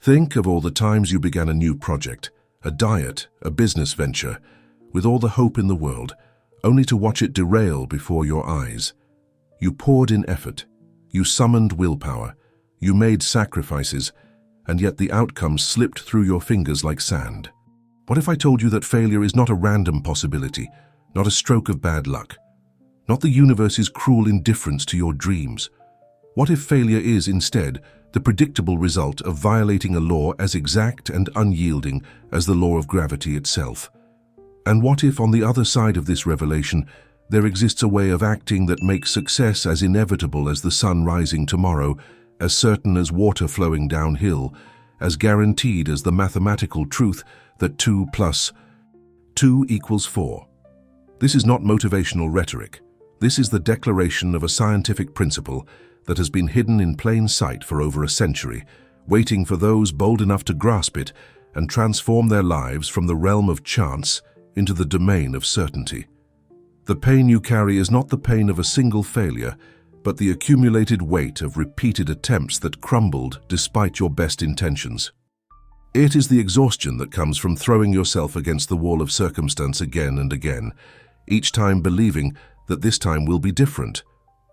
Think of all the times you began a new project, a diet, a business venture, with all the hope in the world, only to watch it derail before your eyes. You poured in effort, you summoned willpower, you made sacrifices, and yet the outcome slipped through your fingers like sand. What if I told you that failure is not a random possibility, not a stroke of bad luck, not the universe's cruel indifference to your dreams? What if failure is, instead, the predictable result of violating a law as exact and unyielding as the law of gravity itself? And what if, on the other side of this revelation, there exists a way of acting that makes success as inevitable as the sun rising tomorrow, as certain as water flowing downhill, as guaranteed as the mathematical truth that 2 plus 2 equals 4? This is not motivational rhetoric. This is the declaration of a scientific principle that has been hidden in plain sight for over a century, waiting for those bold enough to grasp it and transform their lives from the realm of chance into the domain of certainty. The pain you carry is not the pain of a single failure, but the accumulated weight of repeated attempts that crumbled despite your best intentions. It is the exhaustion that comes from throwing yourself against the wall of circumstance again and again, each time believing that this time will be different,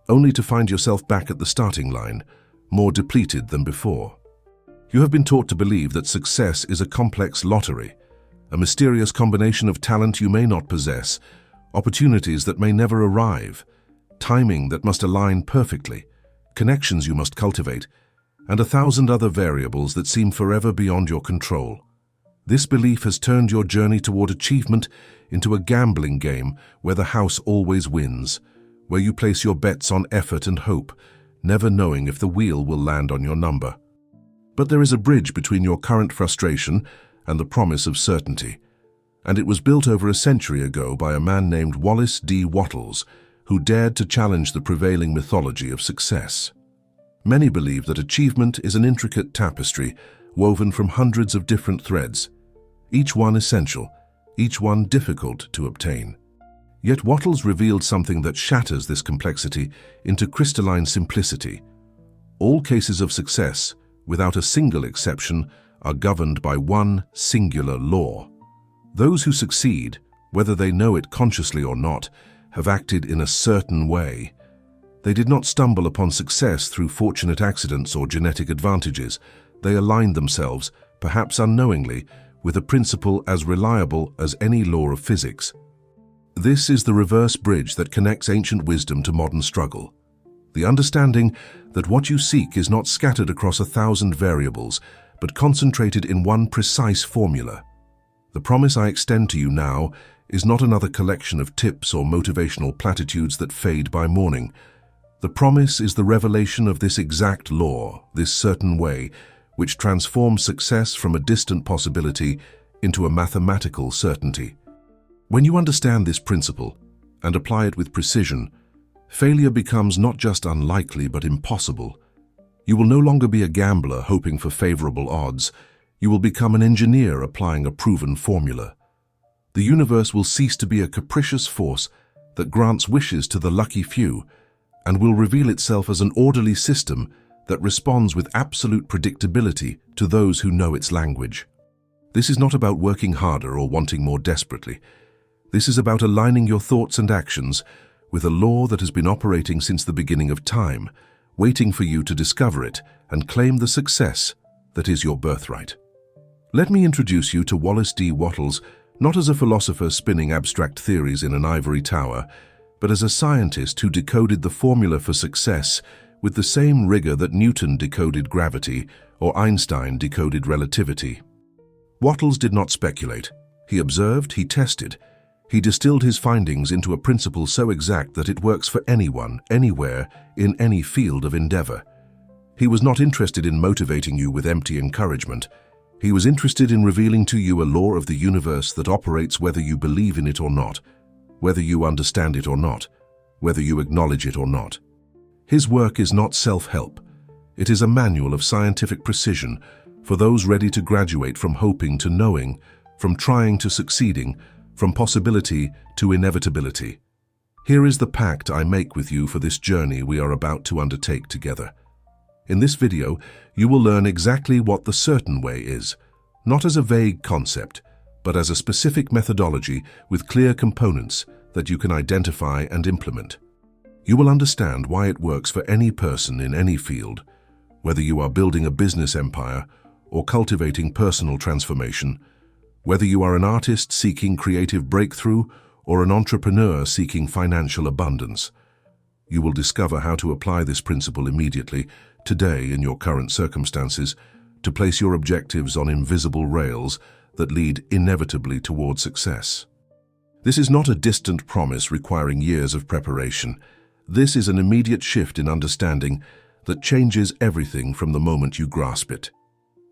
only to find yourself back at the starting line, more depleted than before. You have been taught to believe that success is a complex lottery, a mysterious combination of talent you may not possess, opportunities that may never arrive, timing that must align perfectly, connections you must cultivate, and 1,000 other variables that seem forever beyond your control. This belief has turned your journey toward achievement into a gambling game where the house always wins, where you place your bets on effort and hope, never knowing if the wheel will land on your number. But there is a bridge between your current frustration and the promise of certainty, and it was built over a century ago by a man named Wallace D. Wattles, who dared to challenge the prevailing mythology of success. Many believe that achievement is an intricate tapestry woven from hundreds of different threads, each one essential, each one difficult to obtain. Yet Wattles revealed something that shatters this complexity into crystalline simplicity. All cases of success, without a single exception, are governed by one singular law. Those who succeed, whether they know it consciously or not, have acted in a certain way. They did not stumble upon success through fortunate accidents or genetic advantages. They aligned themselves, perhaps unknowingly, with a principle as reliable as any law of physics. This is the reverse bridge that connects ancient wisdom to modern struggle. The understanding that what you seek is not scattered across 1,000 variables, but concentrated in one precise formula. The promise I extend to you now is not another collection of tips or motivational platitudes that fade by morning. The promise is the revelation of this exact law, this certain way, which transforms success from a distant possibility into a mathematical certainty. When you understand this principle and apply it with precision, failure becomes not just unlikely but impossible. You will no longer be a gambler hoping for favorable odds. You will become an engineer applying a proven formula. The universe will cease to be a capricious force that grants wishes to the lucky few and will reveal itself as an orderly system that responds with absolute predictability to those who know its language. This is not about working harder or wanting more desperately. This is about aligning your thoughts and actions with a law that has been operating since the beginning of time, waiting for you to discover it and claim the success that is your birthright. Let me introduce you to Wallace D. Wattles, not as a philosopher spinning abstract theories in an ivory tower, but as a scientist who decoded the formula for success with the same rigor that Newton decoded gravity or Einstein decoded relativity. Wattles did not speculate. He observed, he tested. He distilled his findings into a principle so exact that it works for anyone, anywhere, in any field of endeavor. He was not interested in motivating you with empty encouragement. He was interested in revealing to you a law of the universe that operates whether you believe in it or not, whether you understand it or not, whether you acknowledge it or not. His work is not self-help. It is a manual of scientific precision for those ready to graduate from hoping to knowing, from trying to succeeding, from possibility to inevitability. Here is the pact I make with you for this journey we are about to undertake together. In this video, you will learn exactly what the certain way is, not as a vague concept, but as a specific methodology with clear components that you can identify and implement. You will understand why it works for any person in any field, whether you are building a business empire or cultivating personal transformation, whether you are an artist seeking creative breakthrough or an entrepreneur seeking financial abundance. You will discover how to apply this principle immediately, today in your current circumstances, to place your objectives on invisible rails that lead inevitably toward success. This is not a distant promise requiring years of preparation. This is an immediate shift in understanding that changes everything from the moment you grasp it.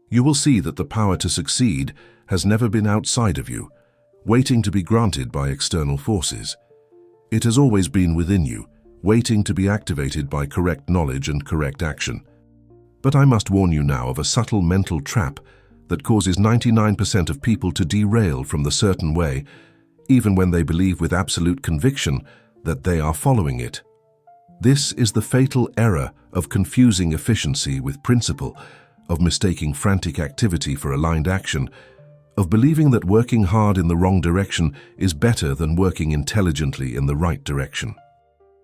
You will see that the power to succeed has never been outside of you, waiting to be granted by external forces. It has always been within you, waiting to be activated by correct knowledge and correct action. But I must warn you now of a subtle mental trap that causes 99% of people to derail from the certain way, even when they believe with absolute conviction that they are following it. This is the fatal error of confusing efficiency with principle, of mistaking frantic activity for aligned action, of believing that working hard in the wrong direction is better than working intelligently in the right direction.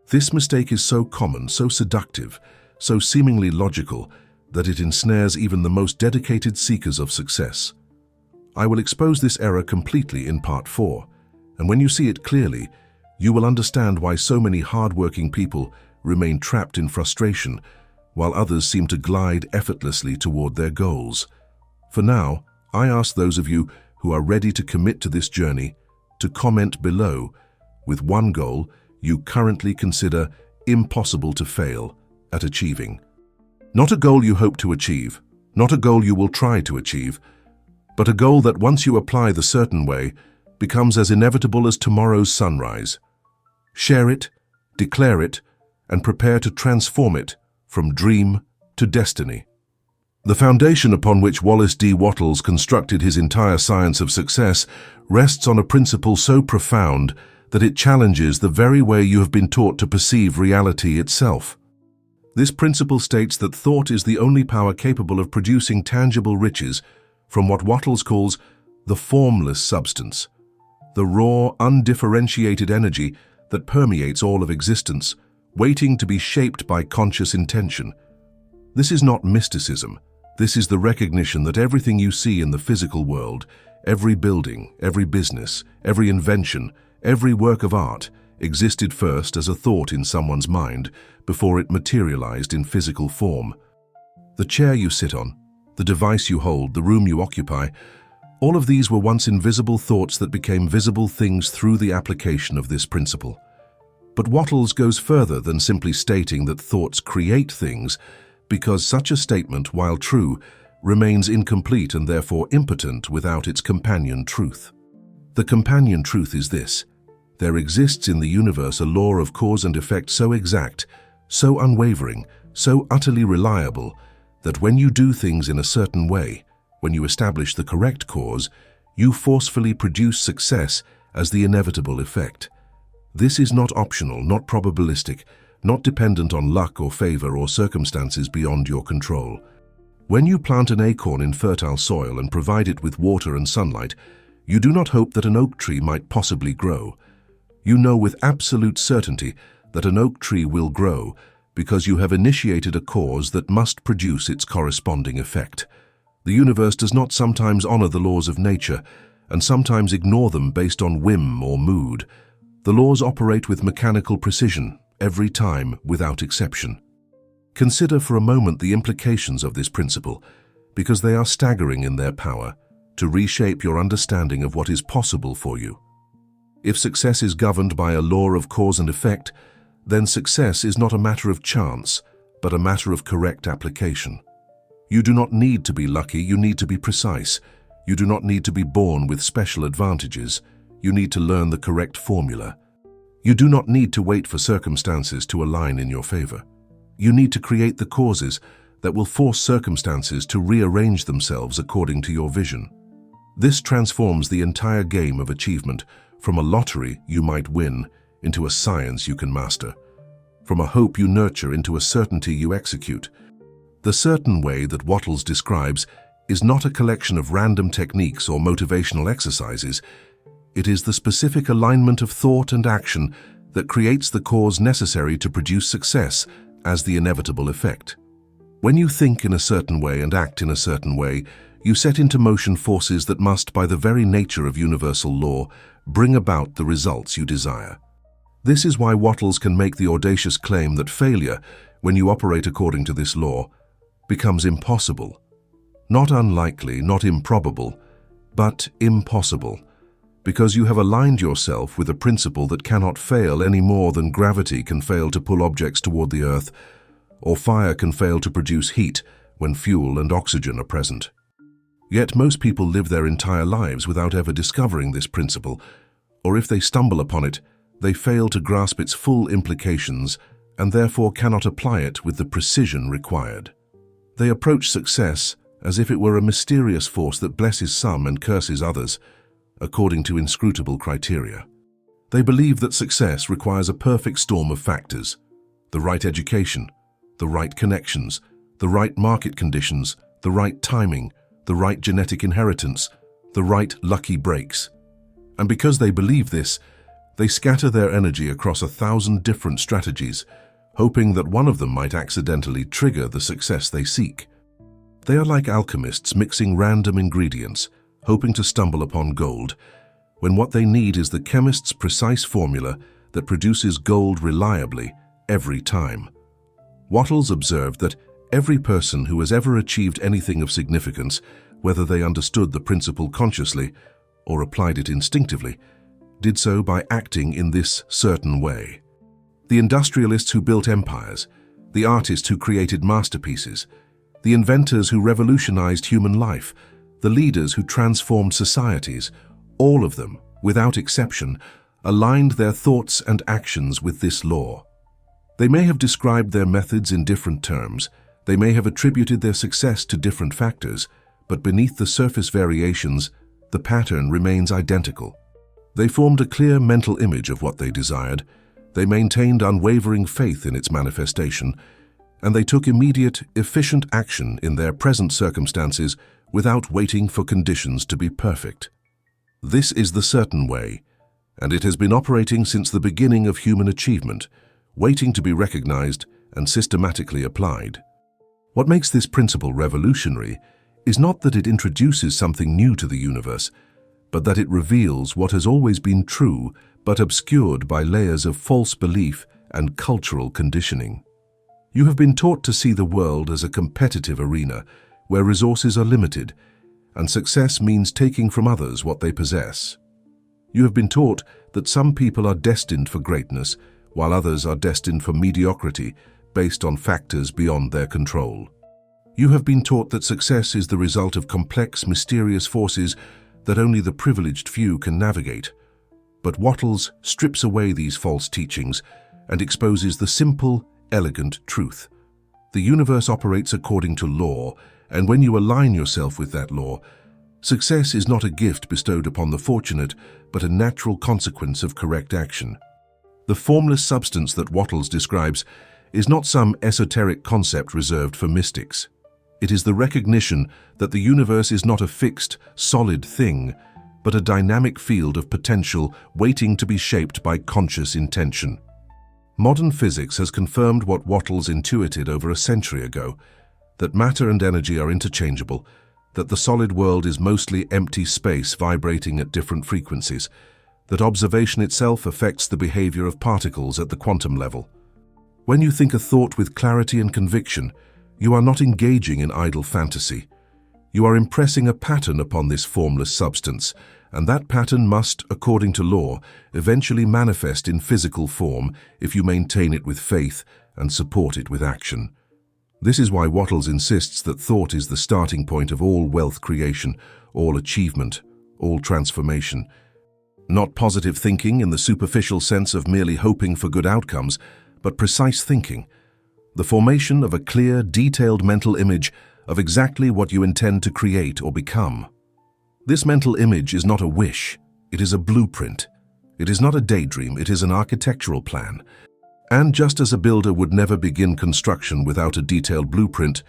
This mistake is so common, so seductive, so seemingly logical, that it ensnares even the most dedicated seekers of success. I will expose this error completely in Part 4, and when you see it clearly, you will understand why so many hard-working people remain trapped in frustration, while others seem to glide effortlessly toward their goals. For now, I ask those of you who are ready to commit to this journey to comment below with one goal you currently consider impossible to fail at achieving. Not a goal you hope to achieve, not a goal you will try to achieve, but a goal that once you apply the certain way becomes as inevitable as tomorrow's sunrise. Share it, declare it, and prepare to transform it from dream to destiny. The foundation upon which Wallace D. Wattles constructed his entire science of success rests on a principle so profound that it challenges the very way you have been taught to perceive reality itself. This principle states that thought is the only power capable of producing tangible riches from what Wattles calls the formless substance, the raw, undifferentiated energy that permeates all of existence, waiting to be shaped by conscious intention. This is not mysticism. This is the recognition that everything you see in the physical world, every building, every business, every invention, every work of art, existed first as a thought in someone's mind before it materialized in physical form. The chair you sit on, the device you hold, the room you occupy, all of these were once invisible thoughts that became visible things through the application of this principle. But Wattles goes further than simply stating that thoughts create things, because such a statement, while true, remains incomplete and therefore impotent without its companion truth. The companion truth is this: there exists in the universe a law of cause and effect so exact, so unwavering, so utterly reliable, that when you do things in a certain way, when you establish the correct cause, you forcefully produce success as the inevitable effect. This is not optional, not probabilistic, not dependent on luck or favor or circumstances beyond your control. When you plant an acorn in fertile soil and provide it with water and sunlight, you do not hope that an oak tree might possibly grow. You know with absolute certainty that an oak tree will grow because you have initiated a cause that must produce its corresponding effect. The universe does not sometimes honor the laws of nature and sometimes ignore them based on whim or mood. The laws operate with mechanical precision, every time, without exception. Consider for a moment the implications of this principle, because they are staggering in their power to reshape your understanding of what is possible for you. If success is governed by a law of cause and effect, then success is not a matter of chance, but a matter of correct application. You do not need to be lucky, you need to be precise. You do not need to be born with special advantages. You need to learn the correct formula. You do not need to wait for circumstances to align in your favor. You need to create the causes that will force circumstances to rearrange themselves according to your vision. This transforms the entire game of achievement from a lottery you might win into a science you can master, from a hope you nurture into a certainty you execute. The certain way that Wattles describes is not a collection of random techniques or motivational exercises. It is the specific alignment of thought and action that creates the cause necessary to produce success as the inevitable effect. When you think in a certain way and act in a certain way, you set into motion forces that must, by the very nature of universal law, bring about the results you desire. This is why Wattles can make the audacious claim that failure, when you operate according to this law, becomes impossible. Not unlikely, not improbable, but impossible, because you have aligned yourself with a principle that cannot fail any more than gravity can fail to pull objects toward the earth, or fire can fail to produce heat when fuel and oxygen are present. Yet most people live their entire lives without ever discovering this principle, or if they stumble upon it, they fail to grasp its full implications and therefore cannot apply it with the precision required. They approach success as if it were a mysterious force that blesses some and curses others, according to inscrutable criteria. They believe that success requires a perfect storm of factors: the right education, the right connections, the right market conditions, the right timing, the right genetic inheritance, the right lucky breaks. And because they believe this, they scatter their energy across 1,000 different strategies, hoping that one of them might accidentally trigger the success they seek. They are like alchemists mixing random ingredients, hoping to stumble upon gold, when what they need is the chemist's precise formula that produces gold reliably every time. Wattles observed that every person who has ever achieved anything of significance, whether they understood the principle consciously or applied it instinctively, did so by acting in this certain way. The industrialists who built empires, the artists who created masterpieces, the inventors who revolutionized human life, the leaders who transformed societies, all of them, without exception, aligned their thoughts and actions with this law. They may have described their methods in different terms, they may have attributed their success to different factors, but beneath the surface variations, the pattern remains identical. They formed a clear mental image of what they desired, they maintained unwavering faith in its manifestation, and they took immediate, efficient action in their present circumstances without waiting for conditions to be perfect. This is the certain way, and it has been operating since the beginning of human achievement, waiting to be recognized and systematically applied. What makes this principle revolutionary is not that it introduces something new to the universe, but that it reveals what has always been true but obscured by layers of false belief and cultural conditioning. You have been taught to see the world as a competitive arena where resources are limited, and success means taking from others what they possess. You have been taught that some people are destined for greatness, while others are destined for mediocrity based on factors beyond their control. You have been taught that success is the result of complex, mysterious forces that only the privileged few can navigate. But Wattles strips away these false teachings and exposes the simple, elegant truth. The universe operates according to law, and when you align yourself with that law, success is not a gift bestowed upon the fortunate, but a natural consequence of correct action. The formless substance that Wattles describes is not some esoteric concept reserved for mystics. It is the recognition that the universe is not a fixed, solid thing, but a dynamic field of potential waiting to be shaped by conscious intention. Modern physics has confirmed what Wattles intuited over a century ago, that matter and energy are interchangeable, that the solid world is mostly empty space vibrating at different frequencies, that observation itself affects the behavior of particles at the quantum level. When you think a thought with clarity and conviction, you are not engaging in idle fantasy. You are impressing a pattern upon this formless substance, and that pattern must, according to law, eventually manifest in physical form if you maintain it with faith and support it with action. This is why Wattles insists that thought is the starting point of all wealth creation, all achievement, all transformation. Not positive thinking in the superficial sense of merely hoping for good outcomes, but precise thinking. The formation of a clear, detailed mental image of exactly what you intend to create or become. This mental image is not a wish, it is a blueprint. It is not a daydream, it is an architectural plan. And just as a builder would never begin construction without a detailed blueprint,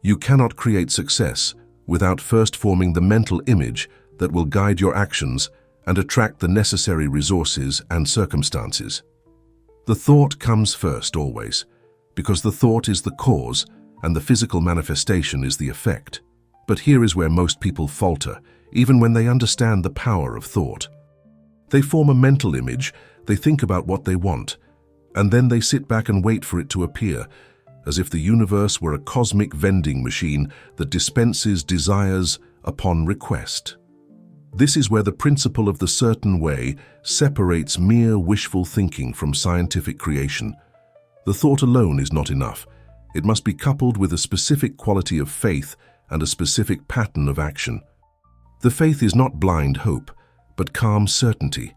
You cannot create success without first forming the mental image that will guide your actions and attract the necessary resources and circumstances. The thought comes first always, because the thought is the cause and the physical manifestation is the effect. But here is where most people falter, even when they understand the power of thought. They form a mental image, they think about what they want, and then they sit back and wait for it to appear, as if the universe were a cosmic vending machine that dispenses desires upon request. This is where the principle of the certain way separates mere wishful thinking from scientific creation. The thought alone is not enough. It must be coupled with a specific quality of faith and a specific pattern of action. The faith is not blind hope, but calm certainty.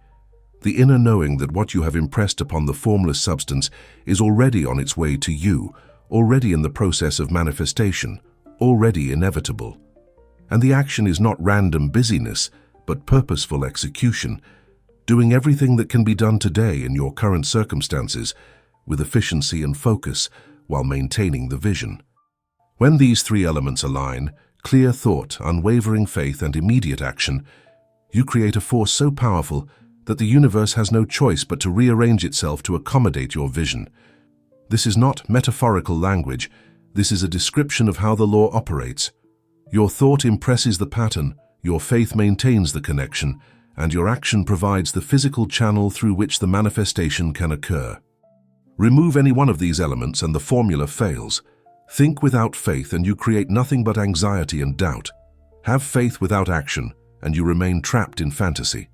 The inner knowing that what you have impressed upon the formless substance is already on its way to you, already in the process of manifestation, already inevitable. And the action is not random busyness, but purposeful execution, doing everything that can be done today in your current circumstances with efficiency and focus while maintaining the vision. When these three elements align, clear thought, unwavering faith, and immediate action, you create a force so powerful that the universe has no choice but to rearrange itself to accommodate your vision. This is not metaphorical language. This is a description of how the law operates. Your thought impresses the pattern, your faith maintains the connection, and your action provides the physical channel through which the manifestation can occur. Remove any one of these elements and the formula fails. Think without faith and you create nothing but anxiety and doubt. Have faith without action and you remain trapped in fantasy.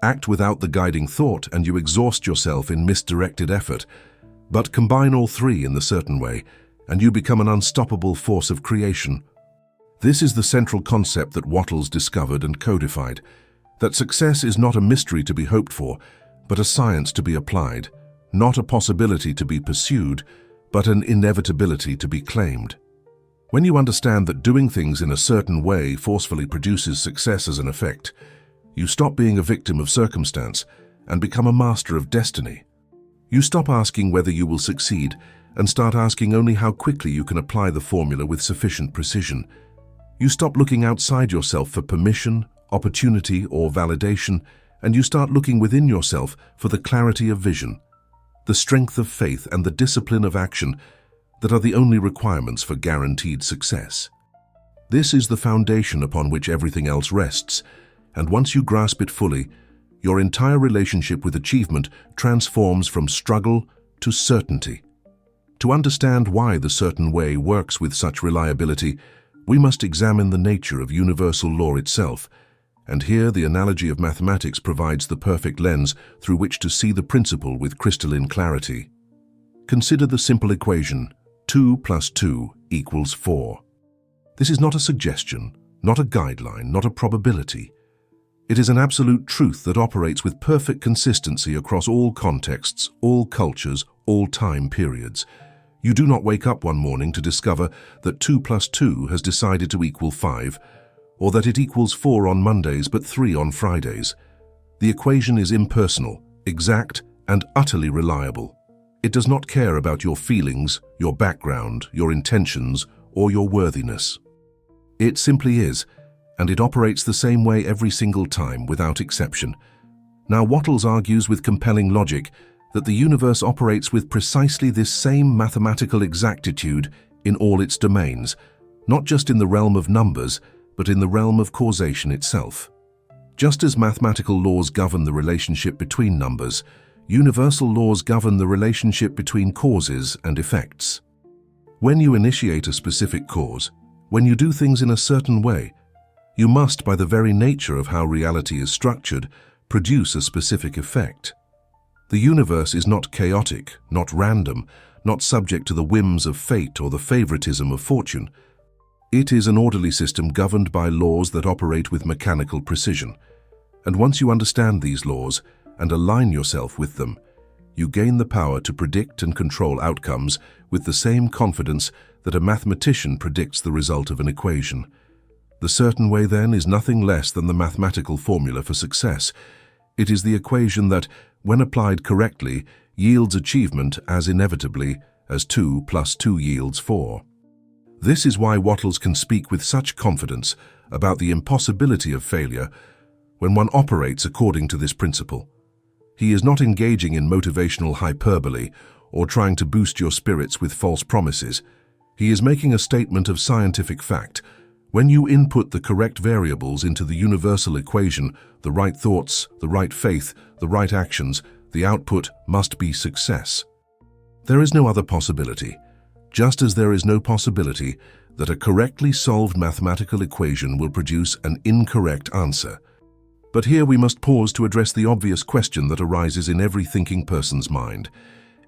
Act without the guiding thought and you exhaust yourself in misdirected effort. But combine all three in the certain way and you become an unstoppable force of creation. This is the central concept that Wattles discovered and codified, that success is not a mystery to be hoped for, but a science to be applied, not a possibility to be pursued, but an inevitability to be claimed. When you understand that doing things in a certain way forcefully produces success as an effect, you stop being a victim of circumstance and become a master of destiny. You stop asking whether you will succeed and start asking only how quickly you can apply the formula with sufficient precision. You stop looking outside yourself for permission, opportunity, or validation, and you start looking within yourself for the clarity of vision, the strength of faith, and the discipline of action that are the only requirements for guaranteed success. This is the foundation upon which everything else rests, and once you grasp it fully, your entire relationship with achievement transforms from struggle to certainty. To understand why the certain way works with such reliability, we must examine the nature of universal law itself, and here the analogy of mathematics provides the perfect lens through which to see the principle with crystalline clarity. Consider the simple equation, 2 plus 2 equals 4. This is not a suggestion, not a guideline, not a probability. It is an absolute truth that operates with perfect consistency across all contexts, all cultures, all time periods. You do not wake up one morning to discover that 2 plus 2 has decided to equal 5, or that it equals 4 on Mondays but 3 on Fridays. The equation is impersonal, exact, and utterly reliable. It does not care about your feelings, your background, your intentions, or your worthiness. It simply is, and it operates the same way every single time, without exception. Now, Wattles argues with compelling logic that the universe operates with precisely this same mathematical exactitude in all its domains, not just in the realm of numbers, but in the realm of causation itself. Just as mathematical laws govern the relationship between numbers, universal laws govern the relationship between causes and effects. When you initiate a specific cause, when you do things in a certain way, you must, by the very nature of how reality is structured, produce a specific effect. The universe is not chaotic, not random, not subject to the whims of fate or the favoritism of fortune. It is an orderly system governed by laws that operate with mechanical precision. And once you understand these laws and align yourself with them, you gain the power to predict and control outcomes with the same confidence that a mathematician predicts the result of an equation. The certain way, then, is nothing less than the mathematical formula for success. It is the equation that, when applied correctly, yields achievement as inevitably as 2 plus 2 yields 4. This is why Wattles can speak with such confidence about the impossibility of failure when one operates according to this principle. He is not engaging in motivational hyperbole or trying to boost your spirits with false promises. He is making a statement of scientific fact. When you input the correct variables into the universal equation, the right thoughts, the right faith, the right actions, the output must be success. There is no other possibility, just as there is no possibility that a correctly solved mathematical equation will produce an incorrect answer. But here we must pause to address the obvious question that arises in every thinking person's mind.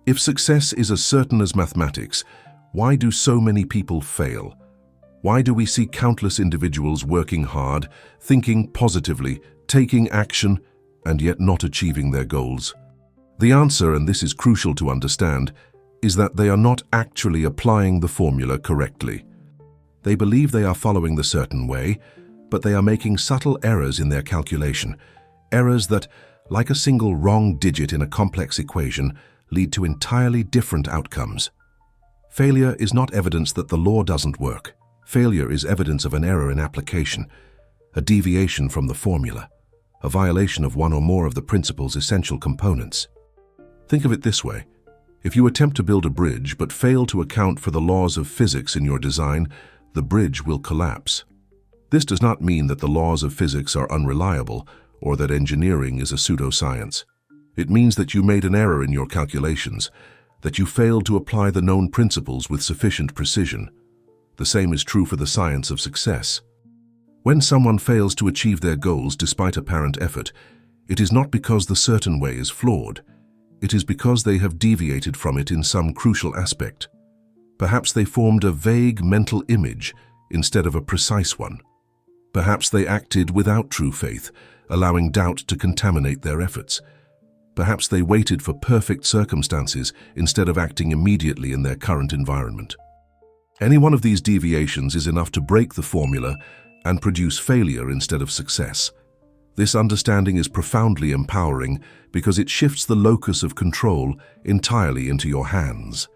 If success is as certain as mathematics, why do so many people fail? Why do we see countless individuals working hard, thinking positively, taking action, and yet not achieving their goals? The answer, and this is crucial to understand, is that they are not actually applying the formula correctly. They believe they are following the certain way, but they are making subtle errors in their calculation, errors that, like a single wrong digit in a complex equation, lead to entirely different outcomes. Failure is not evidence that the law doesn't work. Failure is evidence of an error in application, a deviation from the formula, a violation of one or more of the principle's essential components. Think of it this way. If you attempt to build a bridge but fail to account for the laws of physics in your design, the bridge will collapse. This does not mean that the laws of physics are unreliable or that engineering is a pseudoscience. It means that you made an error in your calculations, that you failed to apply the known principles with sufficient precision. The same is true for the science of success. When someone fails to achieve their goals despite apparent effort, it is not because the certain way is flawed. It is because they have deviated from it in some crucial aspect. Perhaps they formed a vague mental image instead of a precise one. Perhaps they acted without true faith, allowing doubt to contaminate their efforts. Perhaps they waited for perfect circumstances instead of acting immediately in their current environment. Any one of these deviations is enough to break the formula and produce failure instead of success. This understanding is profoundly empowering because it shifts the locus of control entirely into your hands.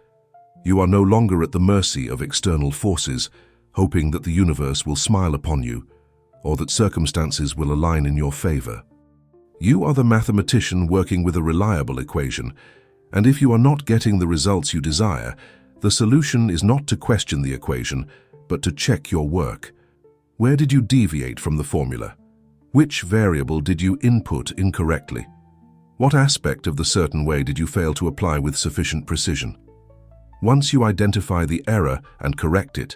You are no longer at the mercy of external forces, hoping that the universe will smile upon you or that circumstances will align in your favor. You are the mathematician working with a reliable equation, and if you are not getting the results you desire, the solution is not to question the equation, but to check your work. Where did you deviate from the formula? Which variable did you input incorrectly? What aspect of the certain way did you fail to apply with sufficient precision? Once you identify the error and correct it,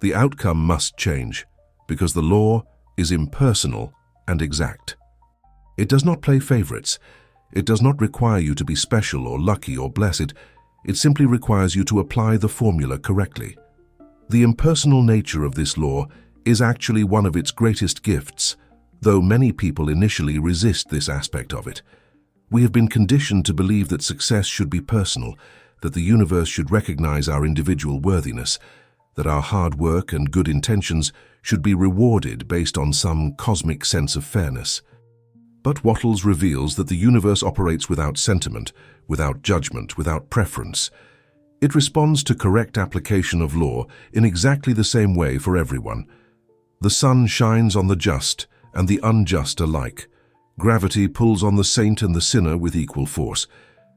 the outcome must change, because the law is impersonal and exact. It does not play favorites. It does not require you to be special or lucky or blessed. It simply requires you to apply the formula correctly. The impersonal nature of this law is actually one of its greatest gifts, though many people initially resist this aspect of it. We have been conditioned to believe that success should be personal, that the universe should recognize our individual worthiness, that our hard work and good intentions should be rewarded based on some cosmic sense of fairness. But Wattles reveals that the universe operates without sentiment, without judgment, without preference. It responds to correct application of law in exactly the same way for everyone. The sun shines on the just and the unjust alike. Gravity pulls on the saint and the sinner with equal force,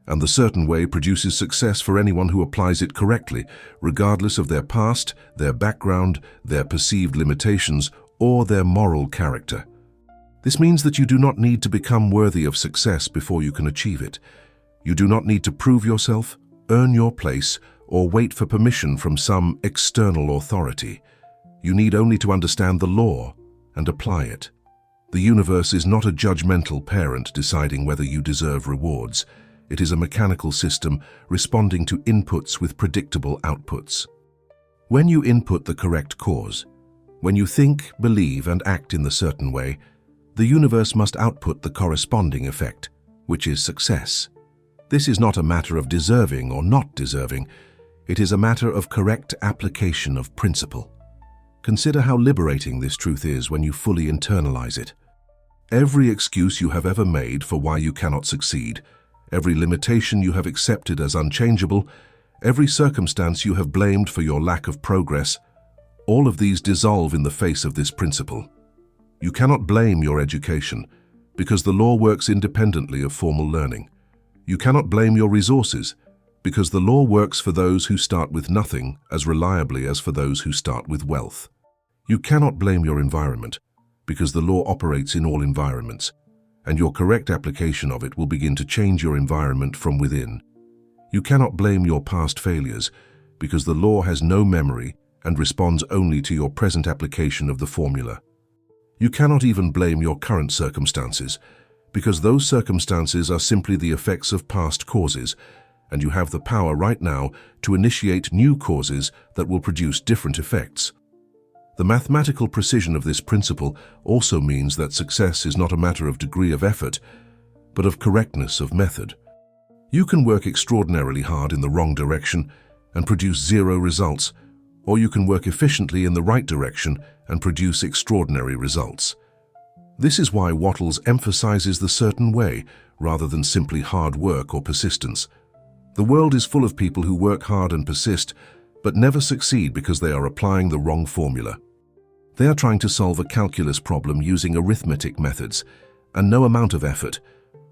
and the certain way produces success for anyone who applies it correctly, regardless of their past, their background, their perceived limitations, or their moral character. This means that you do not need to become worthy of success before you can achieve it. You do not need to prove yourself, earn your place, or wait for permission from some external authority. You need only to understand the law and apply it. The universe is not a judgmental parent deciding whether you deserve rewards. It is a mechanical system responding to inputs with predictable outputs. When you input the correct cause, when you think, believe, and act in the certain way, the universe must output the corresponding effect, which is success. This is not a matter of deserving or not deserving. It is a matter of correct application of principle. Consider how liberating this truth is when you fully internalize it. Every excuse you have ever made for why you cannot succeed, every limitation you have accepted as unchangeable, every circumstance you have blamed for your lack of progress, All of these dissolve in the face of this principle. You cannot blame your education, because the law works independently of formal learning. You cannot blame your resources, because the law works for those who start with nothing as reliably as for those who start with wealth. You cannot blame your environment, because the law operates in all environments, and your correct application of it will begin to change your environment from within. You cannot blame your past failures, because the law has no memory and responds only to your present application of the formula. You cannot even blame your current circumstances, because those circumstances are simply the effects of past causes, and you have the power right now to initiate new causes that will produce different effects. The mathematical precision of this principle also means that success is not a matter of degree of effort, but of correctness of method. You can work extraordinarily hard in the wrong direction and produce zero results, or you can work efficiently in the right direction and produce extraordinary results. This is why Wattles emphasizes the certain way rather than simply hard work or persistence. The world is full of people who work hard and persist, but never succeed because they are applying the wrong formula. They are trying to solve a calculus problem using arithmetic methods, and no amount of effort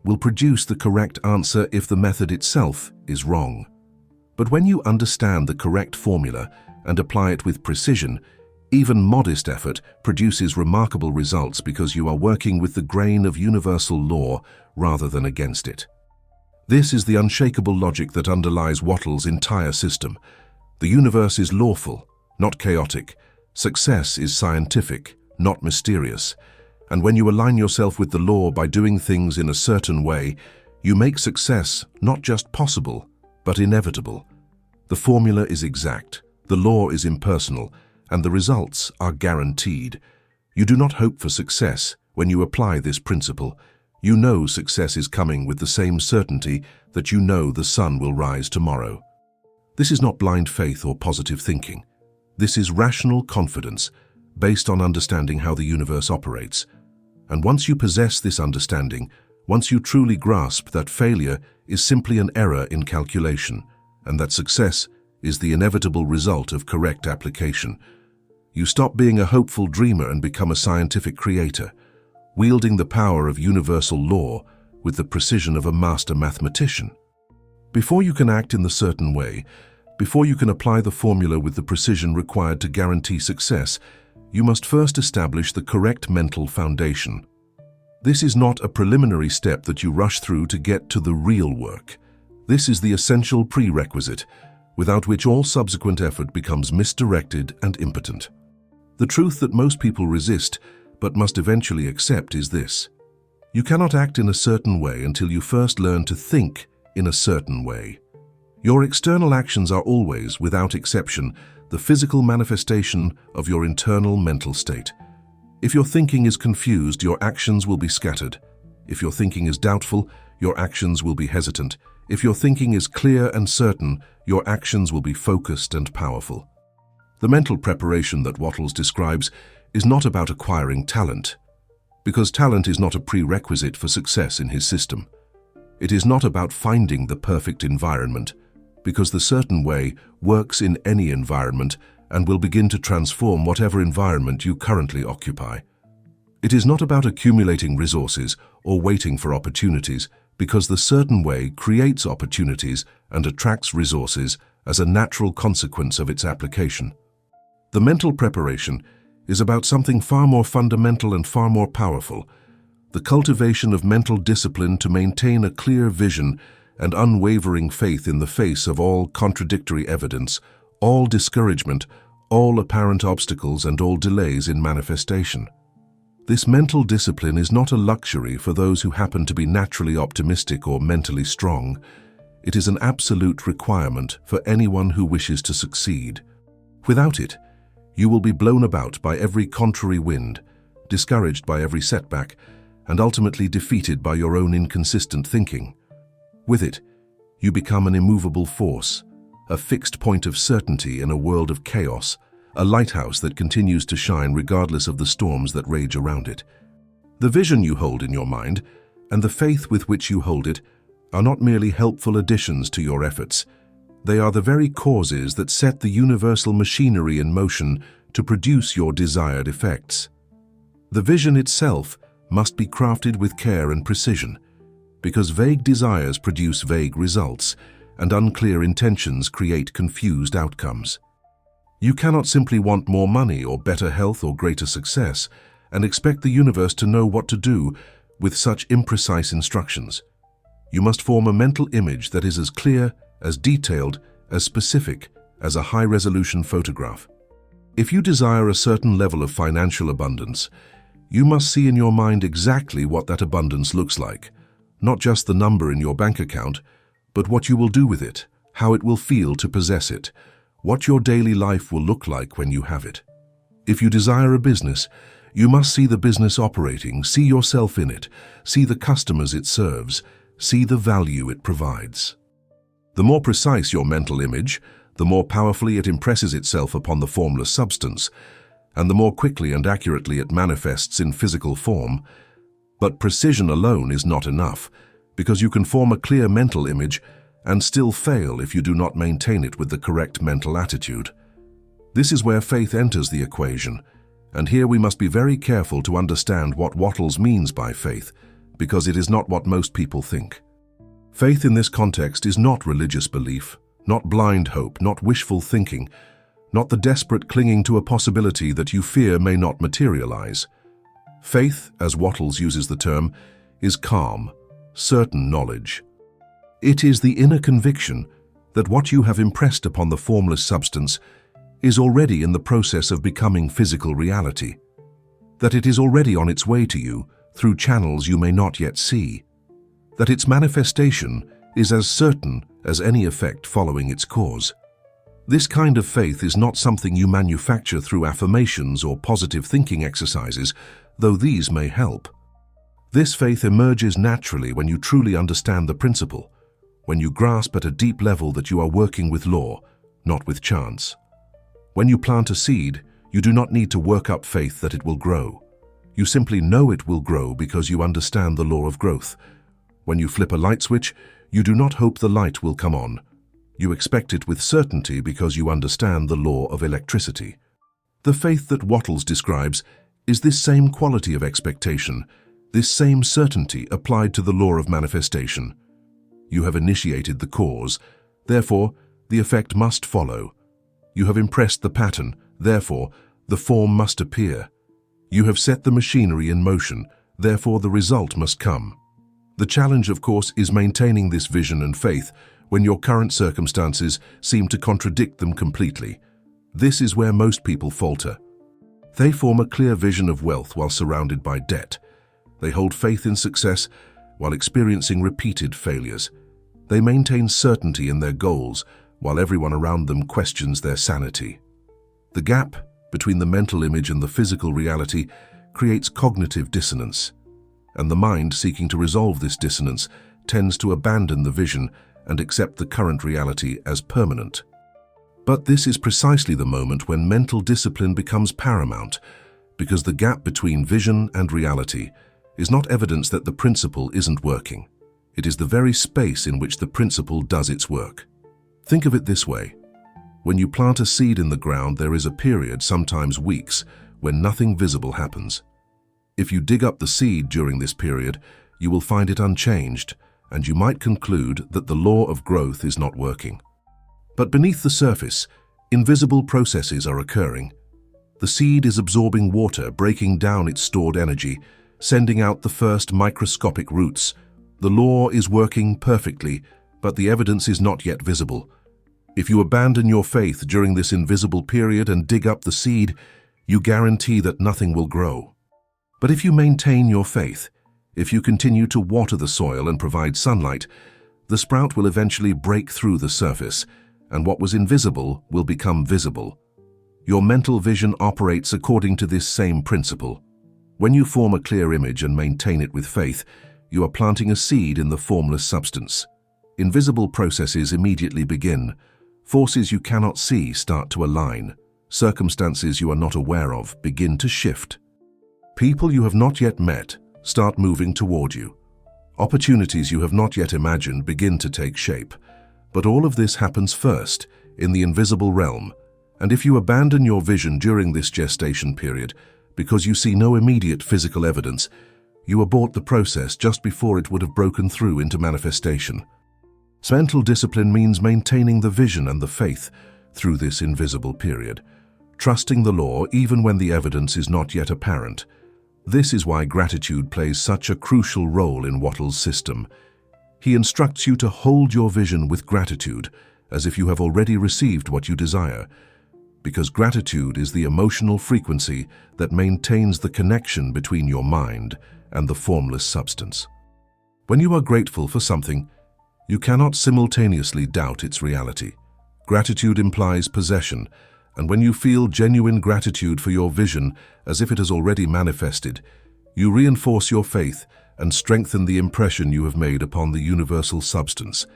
will produce the correct answer if the method itself is wrong. But when you understand the correct formula and apply it with precision, even modest effort produces remarkable results because you are working with the grain of universal law rather than against it. This is the unshakable logic that underlies Wattles' entire system. The universe is lawful, not chaotic. Success is scientific, not mysterious. And when you align yourself with the law by doing things in a certain way, you make success not just possible, but inevitable. The formula is exact, the law is impersonal, and the results are guaranteed. You do not hope for success when you apply this principle. You know success is coming with the same certainty that you know the sun will rise tomorrow. This is not blind faith or positive thinking. This is rational confidence based on understanding how the universe operates. And once you possess this understanding, once you truly grasp that failure is simply an error in calculation, and that success is the inevitable result of correct application, you stop being a hopeful dreamer and become a scientific creator, wielding the power of universal law with the precision of a master mathematician. Before you can act in the certain way, before you can apply the formula with the precision required to guarantee success, you must first establish the correct mental foundation. This is not a preliminary step that you rush through to get to the real work. This is the essential prerequisite, without which all subsequent effort becomes misdirected and impotent. The truth that most people resist, but must eventually accept, is this: you cannot act in a certain way until you first learn to think in a certain way. Your external actions are always, without exception, the physical manifestation of your internal mental state. If your thinking is confused, your actions will be scattered. If your thinking is doubtful, your actions will be hesitant. If your thinking is clear and certain, your actions will be focused and powerful. The mental preparation that Wattles describes is not about acquiring talent, because talent is not a prerequisite for success in his system. It is not about finding the perfect environment, because the certain way works in any environment and will begin to transform whatever environment you currently occupy. It is not about accumulating resources or waiting for opportunities, because the certain way creates opportunities and attracts resources as a natural consequence of its application. The mental preparation is about something far more fundamental and far more powerful: the cultivation of mental discipline to maintain a clear vision and unwavering faith in the face of all contradictory evidence, all discouragement, all apparent obstacles, and all delays in manifestation. This mental discipline is not a luxury for those who happen to be naturally optimistic or mentally strong. It is an absolute requirement for anyone who wishes to succeed. Without it, you will be blown about by every contrary wind, discouraged by every setback, and ultimately defeated by your own inconsistent thinking. With it, you become an immovable force, a fixed point of certainty in a world of chaos, a lighthouse that continues to shine regardless of the storms that rage around it. The vision you hold in your mind and the faith with which you hold it are not merely helpful additions to your efforts. They are the very causes that set the universal machinery in motion to produce your desired effects. The vision itself must be crafted with care and precision, because vague desires produce vague results, and unclear intentions create confused outcomes. You cannot simply want more money or better health or greater success and expect the universe to know what to do with such imprecise instructions. You must form a mental image that is as clear, as detailed, as specific as a high-resolution photograph. If you desire a certain level of financial abundance, you must see in your mind exactly what that abundance looks like, not just the number in your bank account, but what you will do with it, how it will feel to possess it, what your daily life will look like when you have it. If you desire a business, you must see the business operating, see yourself in it, see the customers it serves, see the value it provides. The more precise your mental image, the more powerfully it impresses itself upon the formless substance, and the more quickly and accurately it manifests in physical form. But precision alone is not enough, because you can form a clear mental image and still fail if you do not maintain it with the correct mental attitude. This is where faith enters the equation, and here we must be very careful to understand what Wattles means by faith, because it is not what most people think. Faith in this context is not religious belief, not blind hope, not wishful thinking, not the desperate clinging to a possibility that you fear may not materialize. Faith, as Wattles uses the term, is calm, certain knowledge. It is the inner conviction that what you have impressed upon the formless substance is already in the process of becoming physical reality, that it is already on its way to you through channels you may not yet see, that its manifestation is as certain as any effect following its cause. This kind of faith is not something you manufacture through affirmations or positive thinking exercises, though these may help. This faith emerges naturally when you truly understand the principle, when you grasp at a deep level that you are working with law, not with chance. When you plant a seed, you do not need to work up faith that it will grow. You simply know it will grow because you understand the law of growth. When you flip a light switch, you do not hope the light will come on. You expect it with certainty because you understand the law of electricity. The faith that Wattles describes is this same quality of expectation, this same certainty applied to the law of manifestation. You have initiated the cause, therefore the effect must follow. You have impressed the pattern, therefore the form must appear. You have set the machinery in motion, therefore the result must come. The challenge, of course, is maintaining this vision and faith when your current circumstances seem to contradict them completely. This is where most people falter. They form a clear vision of wealth while surrounded by debt. They hold faith in success while experiencing repeated failures. They maintain certainty in their goals while everyone around them questions their sanity. The gap between the mental image and the physical reality creates cognitive dissonance, and the mind seeking to resolve this dissonance tends to abandon the vision and accept the current reality as permanent. But this is precisely the moment when mental discipline becomes paramount, because the gap between vision and reality is not evidence that the principle isn't working. It is the very space in which the principle does its work. Think of it this way. When you plant a seed in the ground, there is a period, sometimes weeks, when nothing visible happens. If you dig up the seed during this period, you will find it unchanged, and you might conclude that the law of growth is not working. But beneath the surface, invisible processes are occurring. The seed is absorbing water, breaking down its stored energy, sending out the first microscopic roots. The law is working perfectly, but the evidence is not yet visible. If you abandon your faith during this invisible period and dig up the seed, you guarantee that nothing will grow. But if you maintain your faith, if you continue to water the soil and provide sunlight, the sprout will eventually break through the surface, and what was invisible will become visible. Your mental vision operates according to this same principle. When you form a clear image and maintain it with faith, you are planting a seed in the formless substance. Invisible processes immediately begin. Forces you cannot see start to align. Circumstances you are not aware of begin to shift. People you have not yet met start moving toward you. Opportunities you have not yet imagined begin to take shape. But all of this happens first, in the invisible realm, And if you abandon your vision during this gestation period because you see no immediate physical evidence, you abort the process just before it would have broken through into manifestation. Mental discipline means maintaining the vision and the faith through this invisible period, trusting the law even when the evidence is not yet apparent. This is why gratitude plays such a crucial role in Wattles' system. He instructs you to hold your vision with gratitude, as if you have already received what you desire, because gratitude is the emotional frequency that maintains the connection between your mind and the formless substance. When you are grateful for something, you cannot simultaneously doubt its reality. Gratitude implies possession, and when you feel genuine gratitude for your vision as if it has already manifested, you reinforce your faith and strengthen the impression you have made upon the universal substance.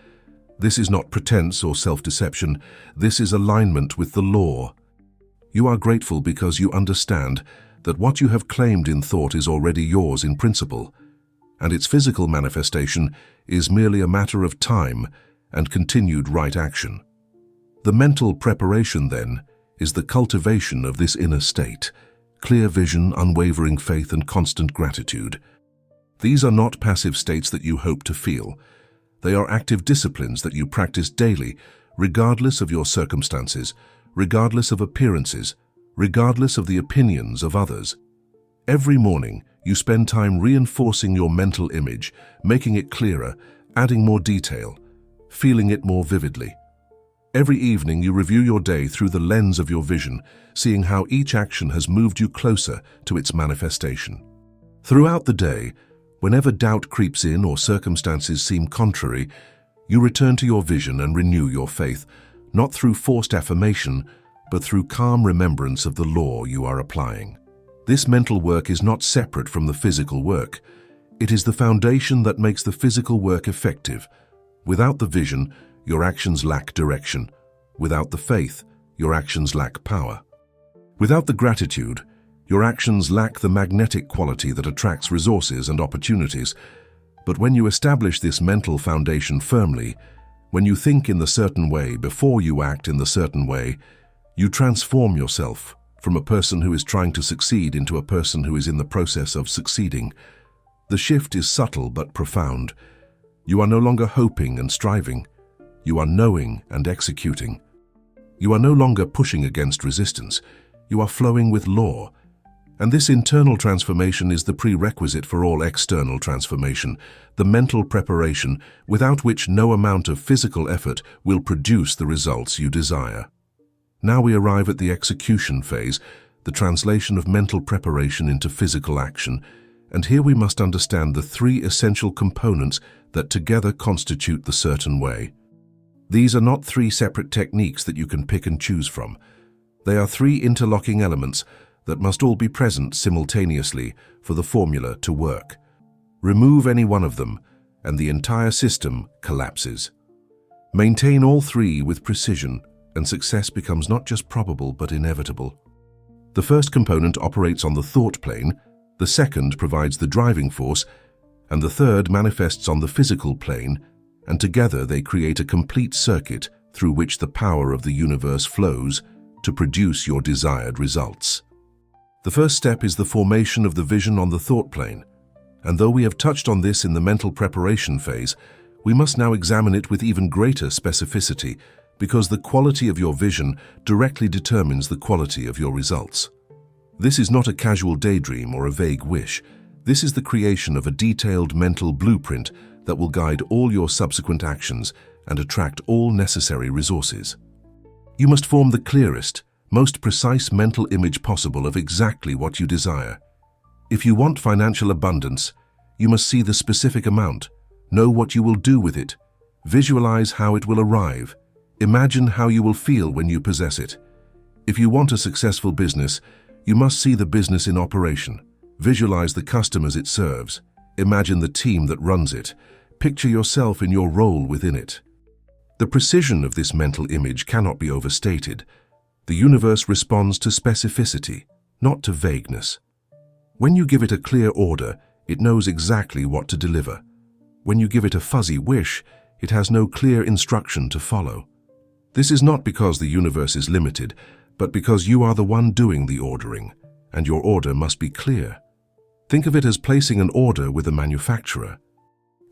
This is not pretense or self-deception, this is alignment with the law. You are grateful because you understand that what you have claimed in thought is already yours in principle, and its physical manifestation is merely a matter of time and continued right action. The mental preparation, then, is the cultivation of this inner state, clear vision, unwavering faith, and constant gratitude. These are not passive states that you hope to feel. They are active disciplines that you practice daily, regardless of your circumstances, regardless of appearances, regardless of the opinions of others. Every morning, you spend time reinforcing your mental image, making it clearer, adding more detail, feeling it more vividly. Every evening, you review your day through the lens of your vision, seeing how each action has moved you closer to its manifestation. Throughout the day, whenever doubt creeps in or circumstances seem contrary, you return to your vision and renew your faith, not through forced affirmation, but through calm remembrance of the law you are applying. This mental work is not separate from the physical work. It is the foundation that makes the physical work effective. Without the vision, your actions lack direction. Without the faith, your actions lack power. Without the gratitude, your actions lack the magnetic quality that attracts resources and opportunities. But when you establish this mental foundation firmly, when you think in the certain way before you act in the certain way, you transform yourself from a person who is trying to succeed into a person who is in the process of succeeding. The shift is subtle but profound. You are no longer hoping and striving. You are knowing and executing. You are no longer pushing against resistance. You are flowing with law. And this internal transformation is the prerequisite for all external transformation, the mental preparation without which no amount of physical effort will produce the results you desire. Now we arrive at the execution phase, the translation of mental preparation into physical action, and here we must understand the three essential components that together constitute the certain way. These are not three separate techniques that you can pick and choose from. They are three interlocking elements that must all be present simultaneously for the formula to work. Remove any one of them, and the entire system collapses. Maintain all three with precision, and success becomes not just probable but inevitable. The first component operates on the thought plane, the second provides the driving force, and the third manifests on the physical plane, and together they create a complete circuit through which the power of the universe flows to produce your desired results. The first step is the formation of the vision on the thought plane, and though we have touched on this in the mental preparation phase, we must now examine it with even greater specificity, because the quality of your vision directly determines the quality of your results. This is not a casual daydream or a vague wish. This is the creation of a detailed mental blueprint that will guide all your subsequent actions and attract all necessary resources. You must form the clearest, most precise mental image possible of exactly what you desire. If you want financial abundance, you must see the specific amount, know what you will do with it, visualize how it will arrive, imagine how you will feel when you possess it. If you want a successful business, you must see the business in operation, visualize the customers it serves, imagine the team that runs it, picture yourself in your role within it. The precision of this mental image cannot be overstated. The universe responds to specificity, not to vagueness. When you give it a clear order, it knows exactly what to deliver. When you give it a fuzzy wish, it has no clear instruction to follow. This is not because the universe is limited, but because you are the one doing the ordering, and your order must be clear. Think of it as placing an order with a manufacturer.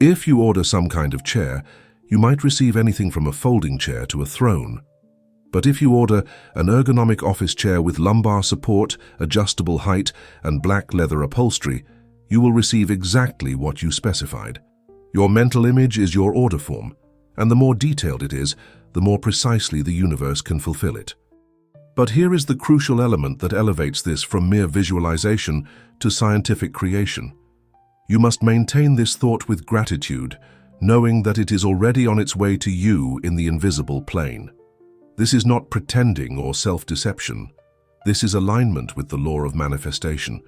If you order some kind of chair, you might receive anything from a folding chair to a throne. But if you order an ergonomic office chair with lumbar support, adjustable height, and black leather upholstery, you will receive exactly what you specified. Your mental image is your order form, and the more detailed it is, the more precisely the universe can fulfill it. But here is the crucial element that elevates this from mere visualization to scientific creation. You must maintain this thought with gratitude, knowing that it is already on its way to you in the invisible plane. This is not pretending or self-deception. This is alignment with the law of manifestation.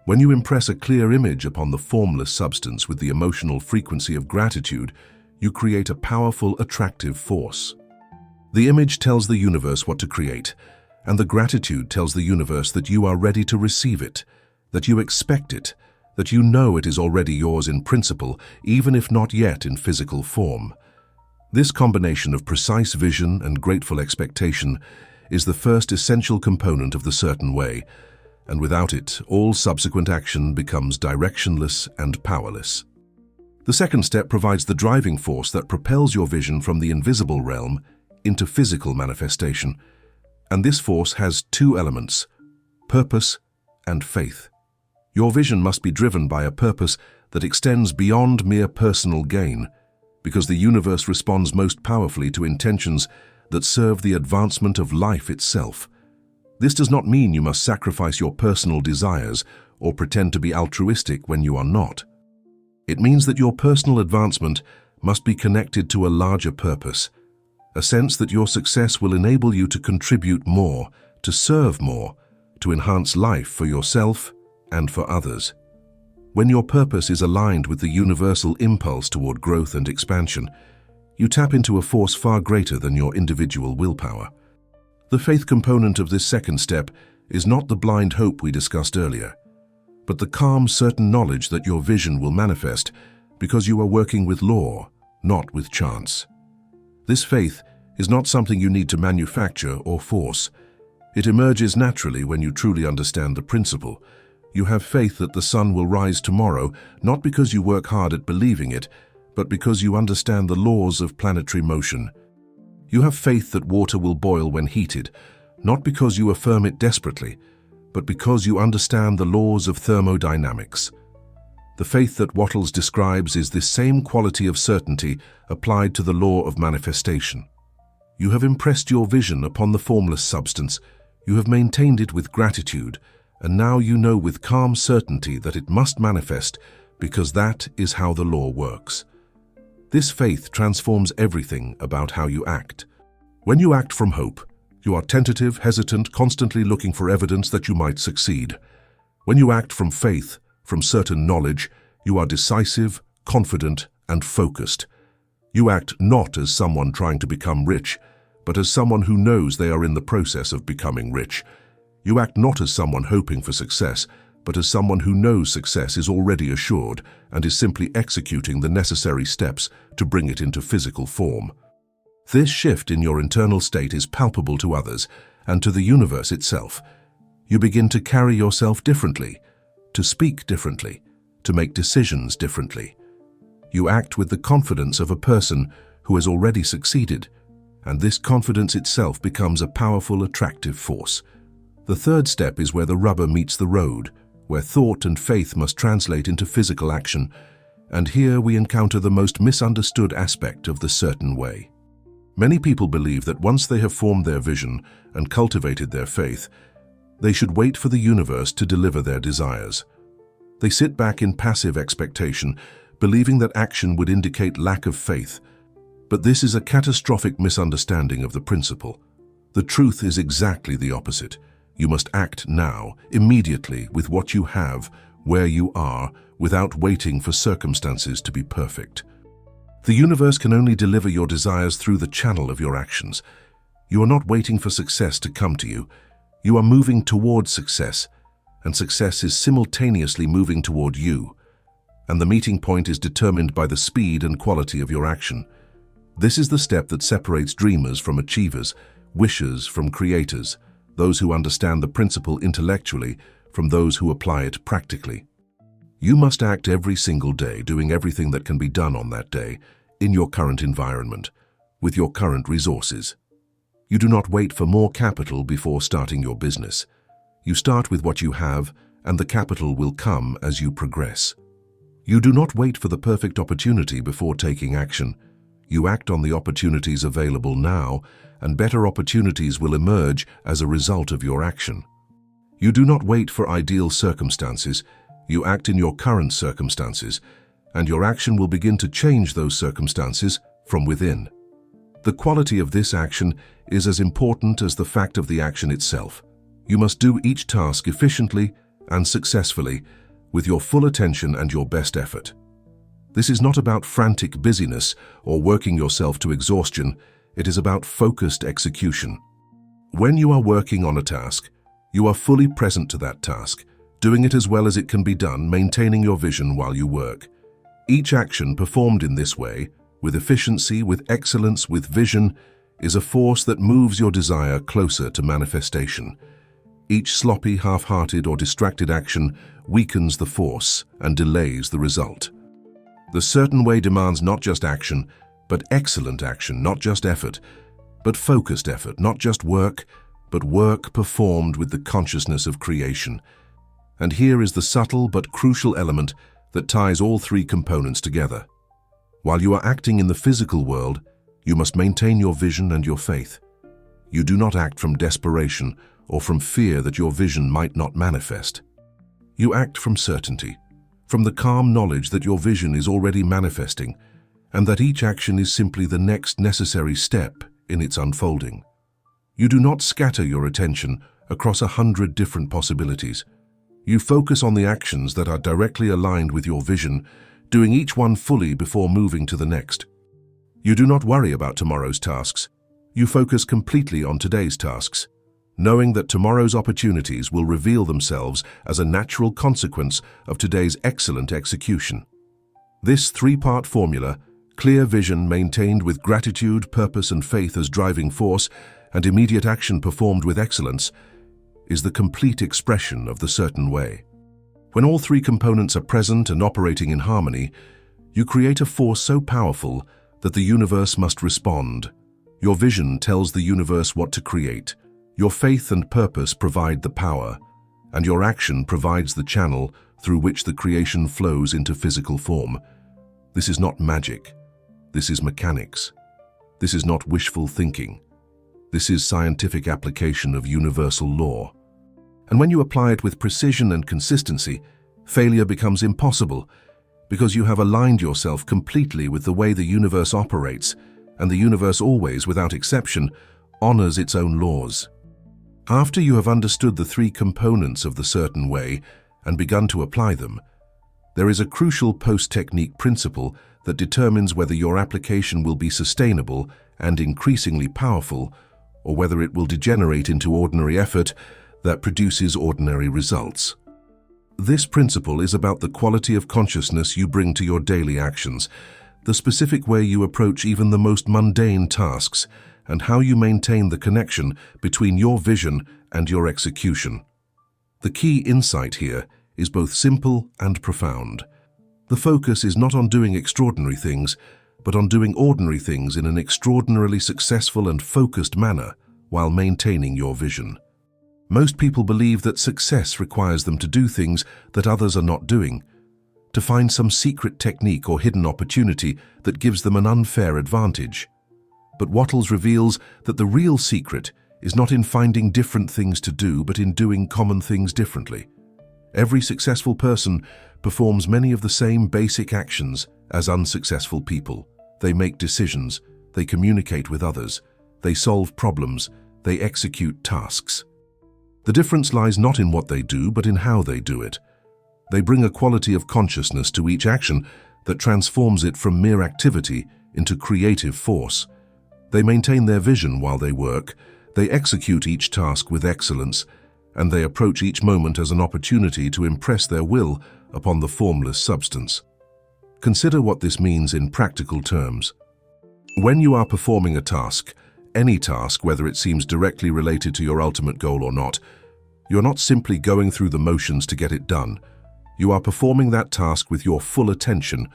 When you impress a clear image upon the formless substance with the emotional frequency of gratitude, you create a powerful, attractive force. The image tells the universe what to create, and the gratitude tells the universe that you are ready to receive it, that you expect it, that you know it is already yours in principle, even if not yet in physical form. This combination of precise vision and grateful expectation is the first essential component of the certain way, and without it, all subsequent action becomes directionless and powerless. The second step provides the driving force that propels your vision from the invisible realm into physical manifestation, and this force has two elements: purpose and faith. Your vision must be driven by a purpose that extends beyond mere personal gain, because the universe responds most powerfully to intentions that serve the advancement of life itself. This does not mean you must sacrifice your personal desires or pretend to be altruistic when you are not. It means that your personal advancement must be connected to a larger purpose, a sense that your success will enable you to contribute more, to serve more, to enhance life for yourself and for others. When your purpose is aligned with the universal impulse toward growth and expansion, you tap into a force far greater than your individual willpower. The faith component of this second step is not the blind hope we discussed earlier, but the calm, certain knowledge that your vision will manifest because you are working with law, not with chance. This faith is not something you need to manufacture or force. It emerges naturally when you truly understand the principle. You have faith that the sun will rise tomorrow, not because you work hard at believing it, but because you understand the laws of planetary motion. You have faith that water will boil when heated, not because you affirm it desperately, but because you understand the laws of thermodynamics. The faith that Wattles describes is this same quality of certainty applied to the law of manifestation. You have impressed your vision upon the formless substance, you have maintained it with gratitude, and now you know with calm certainty that it must manifest because that is how the law works. This faith transforms everything about how you act. When you act from hope, you are tentative, hesitant, constantly looking for evidence that you might succeed. When you act from faith, from certain knowledge, you are decisive, confident, and focused. You act not as someone trying to become rich, but as someone who knows they are in the process of becoming rich. You act not as someone hoping for success, but as someone who knows success is already assured and is simply executing the necessary steps to bring it into physical form. This shift in your internal state is palpable to others and to the universe itself. You begin to carry yourself differently, to speak differently, to make decisions differently. You act with the confidence of a person who has already succeeded, and this confidence itself becomes a powerful, attractive force. The third step is where the rubber meets the road, where thought and faith must translate into physical action, and here we encounter the most misunderstood aspect of the certain way. Many people believe that once they have formed their vision and cultivated their faith, they should wait for the universe to deliver their desires. They sit back in passive expectation, believing that action would indicate lack of faith. But this is a catastrophic misunderstanding of the principle. The truth is exactly the opposite. You must act now, immediately, with what you have, where you are, without waiting for circumstances to be perfect. The universe can only deliver your desires through the channel of your actions. You are not waiting for success to come to you. You are moving toward success, and success is simultaneously moving toward you. And the meeting point is determined by the speed and quality of your action. This is the step that separates dreamers from achievers, wishers from creators, those who understand the principle intellectually from those who apply it practically. You must act every single day, doing everything that can be done on that day, in your current environment, with your current resources. You do not wait for more capital before starting your business. You start with what you have, and the capital will come as you progress. You do not wait for the perfect opportunity before taking action. You act on the opportunities available now, and better opportunities will emerge as a result of your action. You do not wait for ideal circumstances. You act in your current circumstances, and your action will begin to change those circumstances from within. The quality of this action is as important as the fact of the action itself. You must do each task efficiently and successfully, with your full attention and your best effort. This is not about frantic busyness or working yourself to exhaustion. It is about focused execution. When you are working on a task, you are fully present to that task, doing it as well as it can be done, maintaining your vision while you work. Each action performed in this way, with efficiency, with excellence, with vision, is a force that moves your desire closer to manifestation. Each sloppy, half-hearted, or distracted action weakens the force and delays the result. The certain way demands not just action, but excellent action, not just effort, but focused effort, not just work, but work performed with the consciousness of creation. And here is the subtle but crucial element that ties all three components together. While you are acting in the physical world, you must maintain your vision and your faith. You do not act from desperation or from fear that your vision might not manifest. You act from certainty, from the calm knowledge that your vision is already manifesting and that each action is simply the next necessary step in its unfolding. You do not scatter your attention across 100 different possibilities. You focus on the actions that are directly aligned with your vision, doing each one fully before moving to the next. You do not worry about tomorrow's tasks. You focus completely on today's tasks, knowing that tomorrow's opportunities will reveal themselves as a natural consequence of today's excellent execution. This three-part formula, clear vision maintained with gratitude, purpose, and faith as driving force, and immediate action performed with excellence, is the complete expression of the certain way. When all three components are present and operating in harmony, you create a force so powerful that the universe must respond. Your vision tells the universe what to create. Your faith and purpose provide the power, and your action provides the channel through which the creation flows into physical form. This is not magic. This is mechanics. This is not wishful thinking. This is scientific application of universal law. And when you apply it with precision and consistency, failure becomes impossible because you have aligned yourself completely with the way the universe operates, and the universe always, without exception, honors its own laws. After you have understood the three components of the certain way and begun to apply them, there is a crucial post-technique principle that determines whether your application will be sustainable and increasingly powerful, or whether it will degenerate into ordinary effort that produces ordinary results. This principle is about the quality of consciousness you bring to your daily actions, the specific way you approach even the most mundane tasks, and how you maintain the connection between your vision and your execution. The key insight here is both simple and profound. The focus is not on doing extraordinary things, but on doing ordinary things in an extraordinarily successful and focused manner while maintaining your vision. Most people believe that success requires them to do things that others are not doing, to find some secret technique or hidden opportunity that gives them an unfair advantage. But Wattles reveals that the real secret is not in finding different things to do, but in doing common things differently. Every successful person performs many of the same basic actions as unsuccessful people. They make decisions, they communicate with others, they solve problems, they execute tasks. The difference lies not in what they do, but in how they do it. They bring a quality of consciousness to each action that transforms it from mere activity into creative force. They maintain their vision while they work, they execute each task with excellence, and they approach each moment as an opportunity to impress their will upon the formless substance. Consider what this means in practical terms. When you are performing a task, any task, whether it seems directly related to your ultimate goal or not. You're not simply going through the motions to get it done. You are performing that task with your full attention,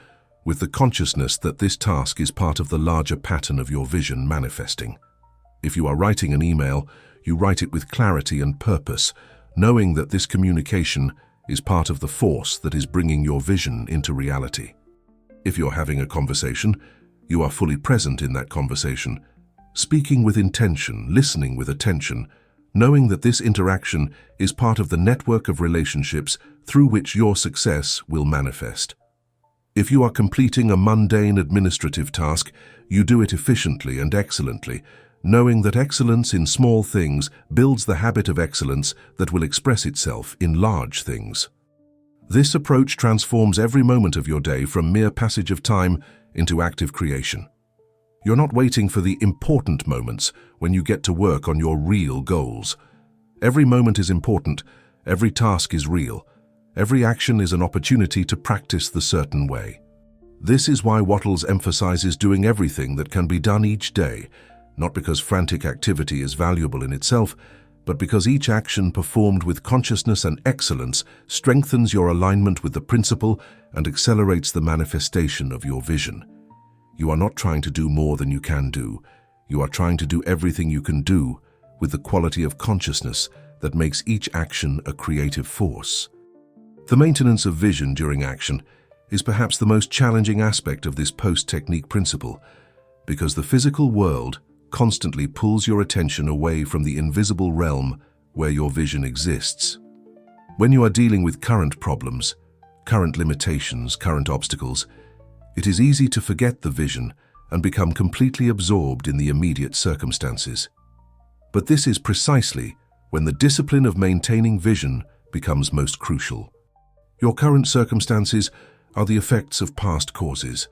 with the consciousness that this task is part of the larger pattern of your vision manifesting. If you are writing an email, you write it with clarity and purpose, knowing that this communication is part of the force that is bringing your vision into reality. If you're having a conversation, you are fully present in that conversation, speaking with intention, listening with attention, knowing that this interaction is part of the network of relationships through which your success will manifest. If you are completing a mundane administrative task, you do it efficiently and excellently, knowing that excellence in small things builds the habit of excellence that will express itself in large things. This approach transforms every moment of your day from mere passage of time into active creation. You're not waiting for the important moments when you get to work on your real goals. Every moment is important, every task is real, every action is an opportunity to practice the certain way. This is why Wattles emphasizes doing everything that can be done each day, not because frantic activity is valuable in itself, but because each action performed with consciousness and excellence strengthens your alignment with the principle and accelerates the manifestation of your vision. You are not trying to do more than you can do. You are trying to do everything you can do with the quality of consciousness that makes each action a creative force. The maintenance of vision during action is perhaps the most challenging aspect of this post-technique principle, because the physical world constantly pulls your attention away from the invisible realm where your vision exists. When you are dealing with current problems, current limitations, current obstacles, it is easy to forget the vision and become completely absorbed in the immediate circumstances. But this is precisely when the discipline of maintaining vision becomes most crucial. Your current circumstances are the effects of past causes.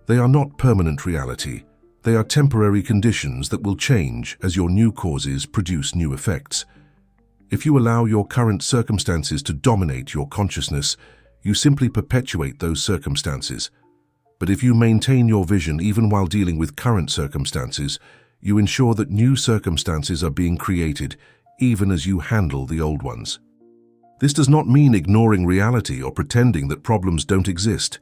They are not permanent reality. They are temporary conditions that will change as your new causes produce new effects. If you allow your current circumstances to dominate your consciousness, you simply perpetuate those circumstances. But if you maintain your vision even while dealing with current circumstances, you ensure that new circumstances are being created even as you handle the old ones. This does not mean ignoring reality or pretending that problems don't exist.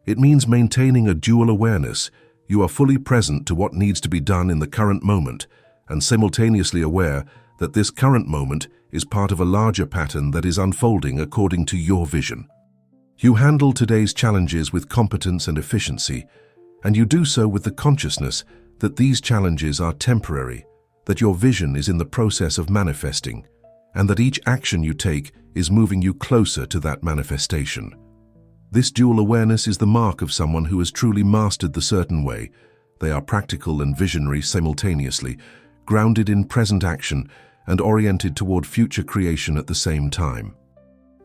It means maintaining a dual awareness. You are fully present to what needs to be done in the current moment and simultaneously aware that this current moment is part of a larger pattern that is unfolding according to your vision. You handle today's challenges with competence and efficiency, and you do so with the consciousness that these challenges are temporary, that your vision is in the process of manifesting, and that each action you take is moving you closer to that manifestation. This dual awareness is the mark of someone who has truly mastered the certain way. They are practical and visionary simultaneously, grounded in present action and oriented toward future creation at the same time.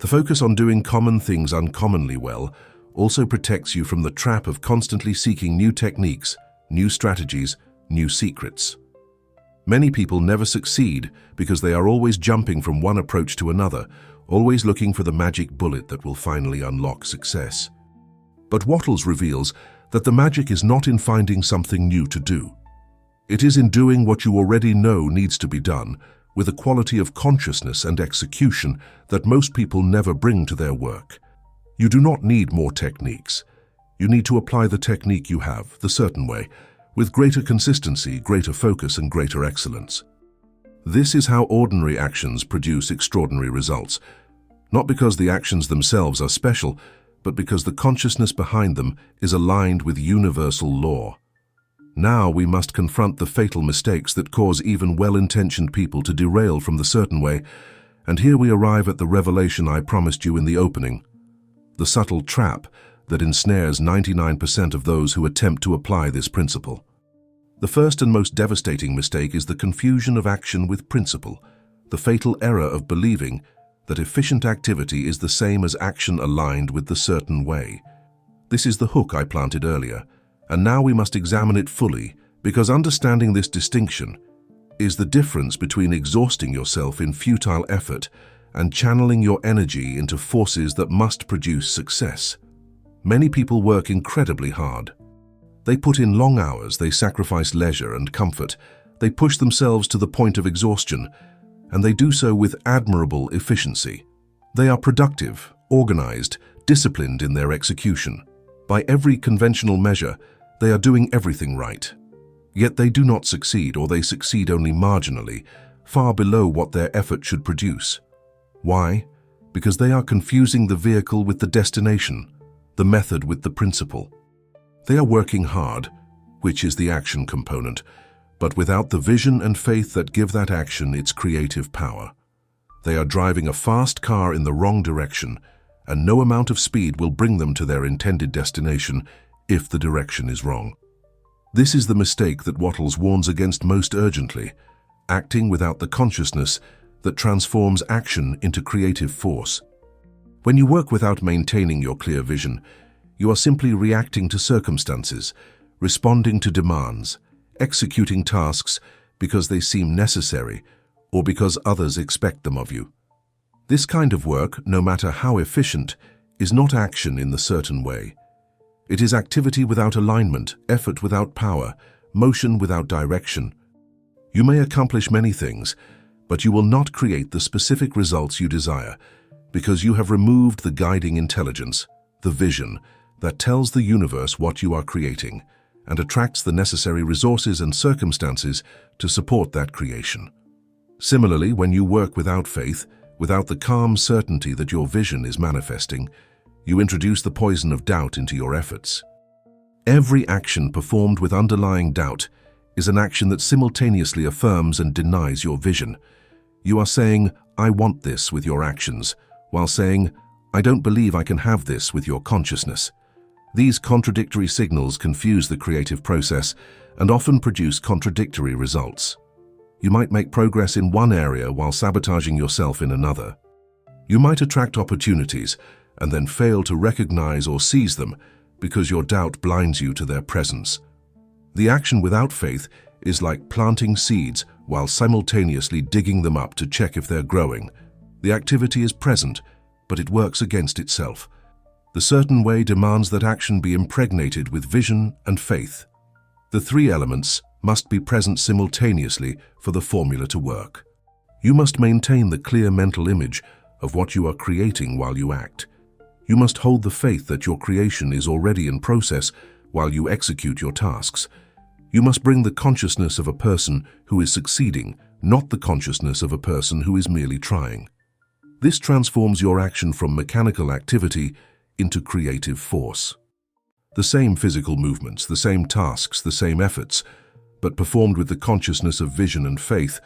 The focus on doing common things uncommonly well also protects you from the trap of constantly seeking new techniques, new strategies, new secrets. Many people never succeed because they are always jumping from one approach to another, always looking for the magic bullet that will finally unlock success. But Wattles reveals that the magic is not in finding something new to do. It is in doing what you already know needs to be done, with a quality of consciousness and execution that most people never bring to their work. You do not need more techniques. You need to apply the technique you have, the certain way, with greater consistency, greater focus, and greater excellence. This is how ordinary actions produce extraordinary results, not because the actions themselves are special, but because the consciousness behind them is aligned with universal law. Now we must confront the fatal mistakes that cause even well-intentioned people to derail from the certain way, and here we arrive at the revelation I promised you in the opening, the subtle trap that ensnares 99% of those who attempt to apply this principle. The first and most devastating mistake is the confusion of action with principle, the fatal error of believing that efficient activity is the same as action aligned with the certain way. This is the hook I planted earlier, and now we must examine it fully, because understanding this distinction is the difference between exhausting yourself in futile effort and channeling your energy into forces that must produce success. Many people work incredibly hard. They put in long hours, they sacrifice leisure and comfort, They push themselves to the point of exhaustion, and they do so with admirable efficiency. They are productive, organized, disciplined in their execution. By every conventional measure, they are doing everything right. Yet they do not succeed, or they succeed only marginally, far below what their effort should produce. Why? Because they are confusing the vehicle with the destination, the method with the principle. They are working hard, which is the action component, but without the vision and faith that give that action its creative power. They are driving a fast car in the wrong direction, and no amount of speed will bring them to their intended destination if the direction is wrong. This is the mistake that Wattles warns against most urgently, acting without the consciousness that transforms action into creative force. When you work without maintaining your clear vision, you are simply reacting to circumstances, responding to demands, executing tasks because they seem necessary or because others expect them of you. This kind of work, no matter how efficient, is not action in the certain way. It is activity without alignment, effort without power, motion without direction. You may accomplish many things, but you will not create the specific results you desire because you have removed the guiding intelligence, the vision, that tells the universe what you are creating and attracts the necessary resources and circumstances to support that creation. Similarly, when you work without faith, without the calm certainty that your vision is manifesting, you introduce the poison of doubt into your efforts. Every action performed with underlying doubt is an action that simultaneously affirms and denies your vision. You are saying, "I want this," with your actions, while saying, "I don't believe I can have this," with your consciousness. These contradictory signals confuse the creative process and often produce contradictory results. You might make progress in one area while sabotaging yourself in another. You might attract opportunities and then fail to recognize or seize them because your doubt blinds you to their presence. The action without faith is like planting seeds while simultaneously digging them up to check if they're growing. The activity is present, but it works against itself. The certain way demands that action be impregnated with vision and faith. The three elements must be present simultaneously for the formula to work. You must maintain the clear mental image of what you are creating while you act. You must hold the faith that your creation is already in process while you execute your tasks. You must bring the consciousness of a person who is succeeding, not the consciousness of a person who is merely trying. This transforms your action from mechanical activity into creative force. The same physical movements, the same tasks, the same efforts, but performed with the consciousness of vision and faith,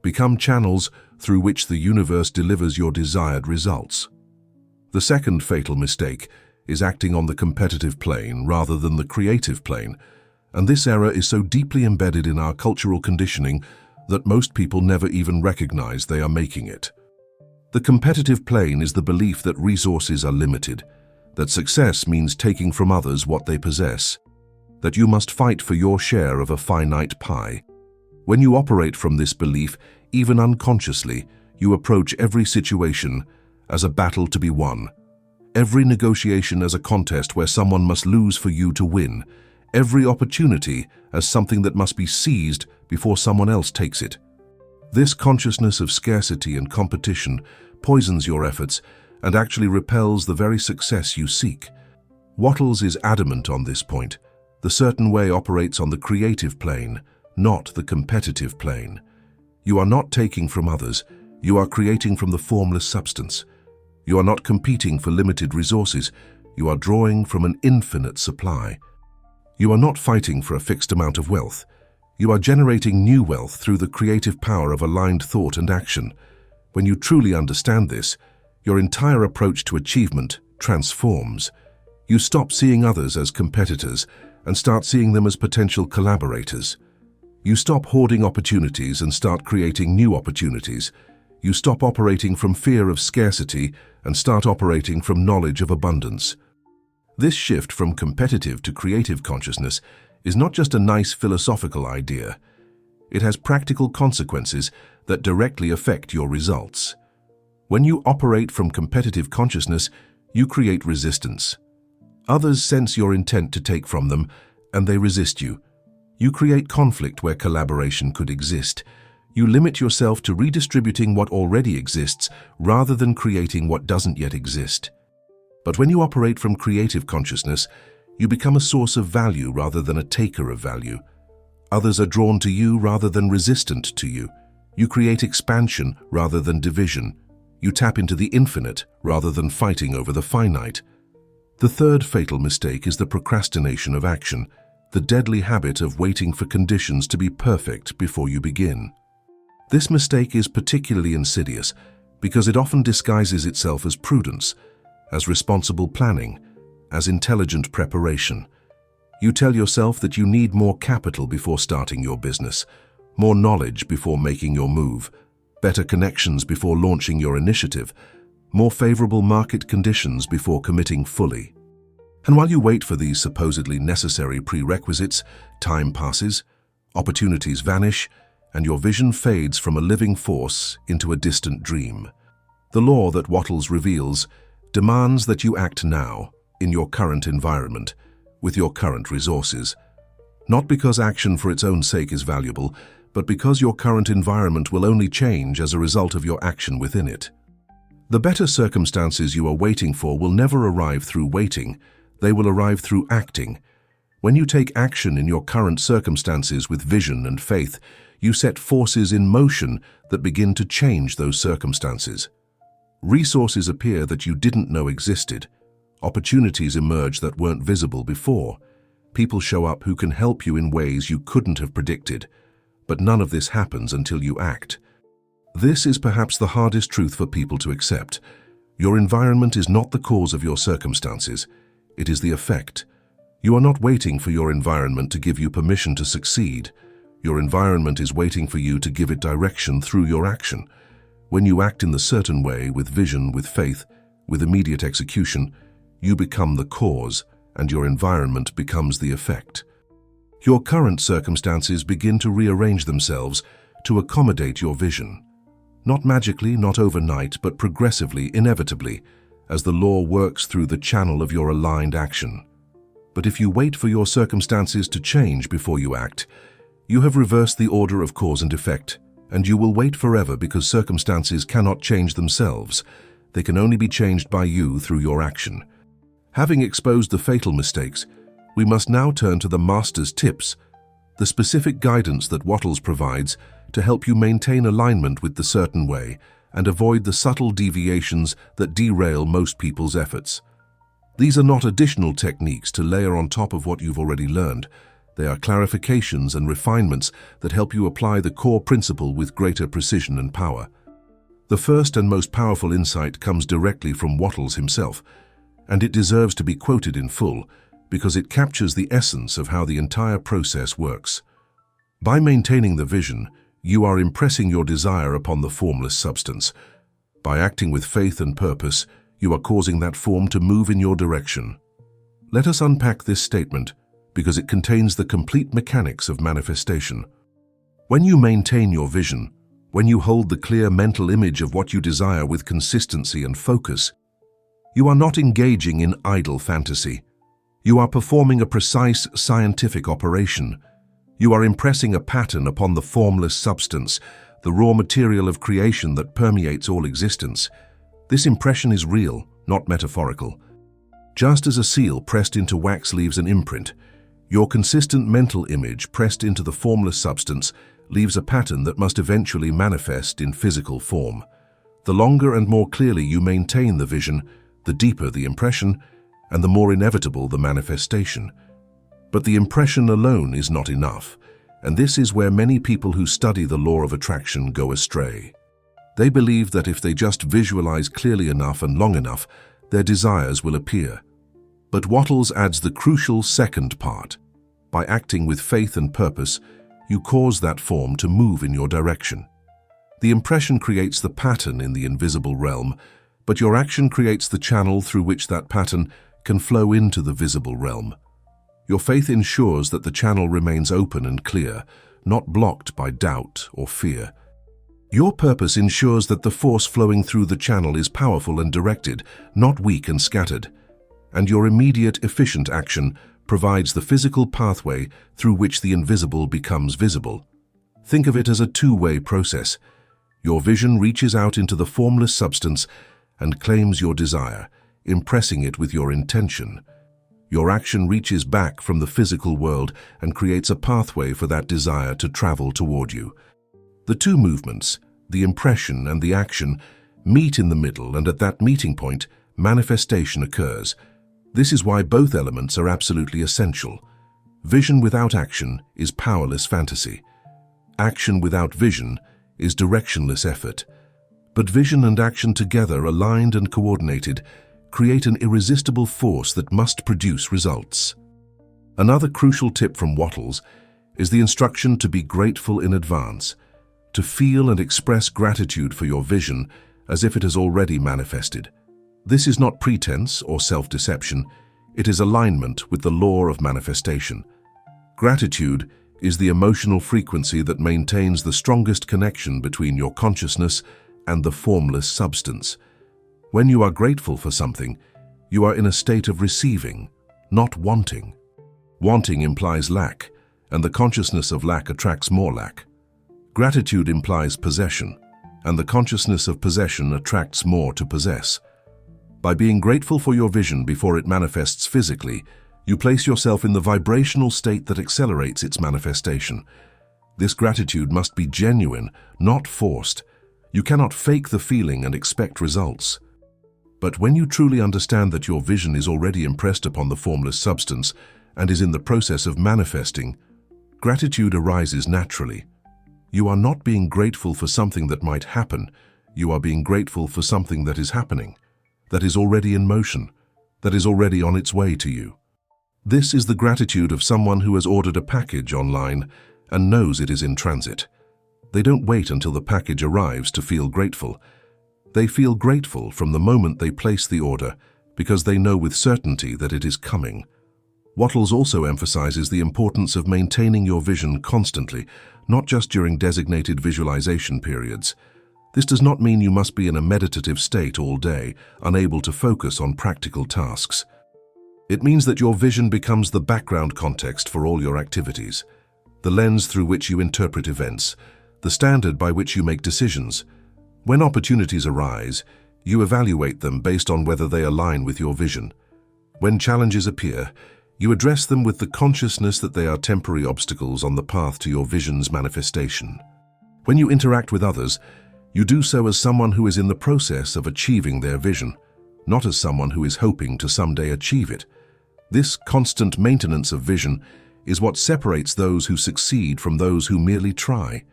become channels through which the universe delivers your desired results. The second fatal mistake is acting on the competitive plane rather than the creative plane, and this error is so deeply embedded in our cultural conditioning that most people never even recognize they are making it. The competitive plane is the belief that resources are limited, that success means taking from others what they possess, that you must fight for your share of a finite pie. When you operate from this belief, even unconsciously, you approach every situation as a battle to be won, every negotiation as a contest where someone must lose for you to win, every opportunity as something that must be seized before someone else takes it. This consciousness of scarcity and competition poisons your efforts and actually repels the very success you seek. Wattles is adamant on this point. The certain way operates on the creative plane, not the competitive plane. You are not taking from others, you are creating from the formless substance. You are not competing for limited resources, you are drawing from an infinite supply. You are not fighting for a fixed amount of wealth. You are generating new wealth through the creative power of aligned thought and action. When you truly understand this, your entire approach to achievement transforms. You stop seeing others as competitors and start seeing them as potential collaborators. You stop hoarding opportunities and start creating new opportunities. You stop operating from fear of scarcity and start operating from knowledge of abundance. This shift from competitive to creative consciousness is not just a nice philosophical idea. It has practical consequences that directly affect your results. When you operate from competitive consciousness, you create resistance. Others sense your intent to take from them, and they resist you. You create conflict where collaboration could exist. You limit yourself to redistributing what already exists rather than creating what doesn't yet exist. But when you operate from creative consciousness, you become a source of value rather than a taker of value. Others are drawn to you rather than resistant to you. You create expansion rather than division. You tap into the infinite rather than fighting over the finite. The third fatal mistake is the procrastination of action, the deadly habit of waiting for conditions to be perfect before you begin. This mistake is particularly insidious because it often disguises itself as prudence, as responsible planning, as intelligent preparation. You tell yourself that you need more capital before starting your business, more knowledge before making your move, better connections before launching your initiative, more favorable market conditions before committing fully. And while you wait for these supposedly necessary prerequisites, time passes, opportunities vanish, and your vision fades from a living force into a distant dream. The law that Wattles reveals demands that you act now, in your current environment, with your current resources. Not because action for its own sake is valuable, but because your current environment will only change as a result of your action within it. The better circumstances you are waiting for will never arrive through waiting, they will arrive through acting. When you take action in your current circumstances with vision and faith, you set forces in motion that begin to change those circumstances. Resources appear that you didn't know existed. Opportunities emerge that weren't visible before. People show up who can help you in ways you couldn't have predicted. But none of this happens until you act. This is perhaps the hardest truth for people to accept. Your environment is not the cause of your circumstances. It is the effect. You are not waiting for your environment to give you permission to succeed. Your environment is waiting for you to give it direction through your action. When you act in the certain way, with vision, with faith, with immediate execution, you become the cause, and your environment becomes the effect. Your current circumstances begin to rearrange themselves to accommodate your vision. Not magically, not overnight, but progressively, inevitably, as the law works through the channel of your aligned action. But if you wait for your circumstances to change before you act, you have reversed the order of cause and effect, and you will wait forever because circumstances cannot change themselves. They can only be changed by you through your action. Having exposed the fatal mistakes, we must now turn to the master's tips, the specific guidance that Wattles provides to help you maintain alignment with the certain way and avoid the subtle deviations that derail most people's efforts. These are not additional techniques to layer on top of what you've already learned. They are clarifications and refinements that help you apply the core principle with greater precision and power. The first and most powerful insight comes directly from Wattles himself, and it deserves to be quoted in full because it captures the essence of how the entire process works. By maintaining the vision, you are impressing your desire upon the formless substance. By acting with faith and purpose, you are causing that form to move in your direction. Let us unpack this statement, because it contains the complete mechanics of manifestation. When you maintain your vision, when you hold the clear mental image of what you desire with consistency and focus, you are not engaging in idle fantasy. You are performing a precise scientific operation. You are impressing a pattern upon the formless substance, the raw material of creation that permeates all existence. This impression is real, not metaphorical. Just as a seal pressed into wax leaves an imprint, your consistent mental image pressed into the formless substance leaves a pattern that must eventually manifest in physical form. The longer and more clearly you maintain the vision, the deeper the impression, and the more inevitable the manifestation. But the impression alone is not enough, and this is where many people who study the law of attraction go astray. They believe that if they just visualize clearly enough and long enough, their desires will appear. But Wattles adds the crucial second part. By acting with faith and purpose, you cause that form to move in your direction. The impression creates the pattern in the invisible realm, but your action creates the channel through which that pattern can flow into the visible realm. Your faith ensures that the channel remains open and clear, not blocked by doubt or fear. Your purpose ensures that the force flowing through the channel is powerful and directed, not weak and scattered. And your immediate, efficient action provides the physical pathway through which the invisible becomes visible. Think of it as a two-way process. Your vision reaches out into the formless substance and claims your desire, impressing it with your intention. Your action reaches back from the physical world and creates a pathway for that desire to travel toward you. The two movements, the impression and the action, meet in the middle, and at that meeting point, manifestation occurs. This is why both elements are absolutely essential. Vision without action is powerless fantasy. Action without vision is directionless effort. But vision and action together, aligned and coordinated, create an irresistible force that must produce results. Another crucial tip from Wattles is the instruction to be grateful in advance, to feel and express gratitude for your vision as if it has already manifested. This is not pretense or self-deception, it is alignment with the law of manifestation. Gratitude is the emotional frequency that maintains the strongest connection between your consciousness and the formless substance. When you are grateful for something, you are in a state of receiving, not wanting. Wanting implies lack, and the consciousness of lack attracts more lack. Gratitude implies possession, and the consciousness of possession attracts more to possess. By being grateful for your vision before it manifests physically, you place yourself in the vibrational state that accelerates its manifestation. This gratitude must be genuine, not forced. You cannot fake the feeling and expect results. But when you truly understand that your vision is already impressed upon the formless substance and is in the process of manifesting, gratitude arises naturally. You are not being grateful for something that might happen. You are being grateful for something that is happening, that is already in motion, that is already on its way to you. This is the gratitude of someone who has ordered a package online and knows it is in transit. They don't wait until the package arrives to feel grateful. They feel grateful from the moment they place the order because they know with certainty that it is coming. Wattles also emphasizes the importance of maintaining your vision constantly, not just during designated visualization periods. This does not mean you must be in a meditative state all day, unable to focus on practical tasks. It means that your vision becomes the background context for all your activities, the lens through which you interpret events, the standard by which you make decisions. When opportunities arise, you evaluate them based on whether they align with your vision. When challenges appear, you address them with the consciousness that they are temporary obstacles on the path to your vision's manifestation. When you interact with others, you do so as someone who is in the process of achieving their vision, not as someone who is hoping to someday achieve it. This constant maintenance of vision is what separates those who succeed from those who merely try.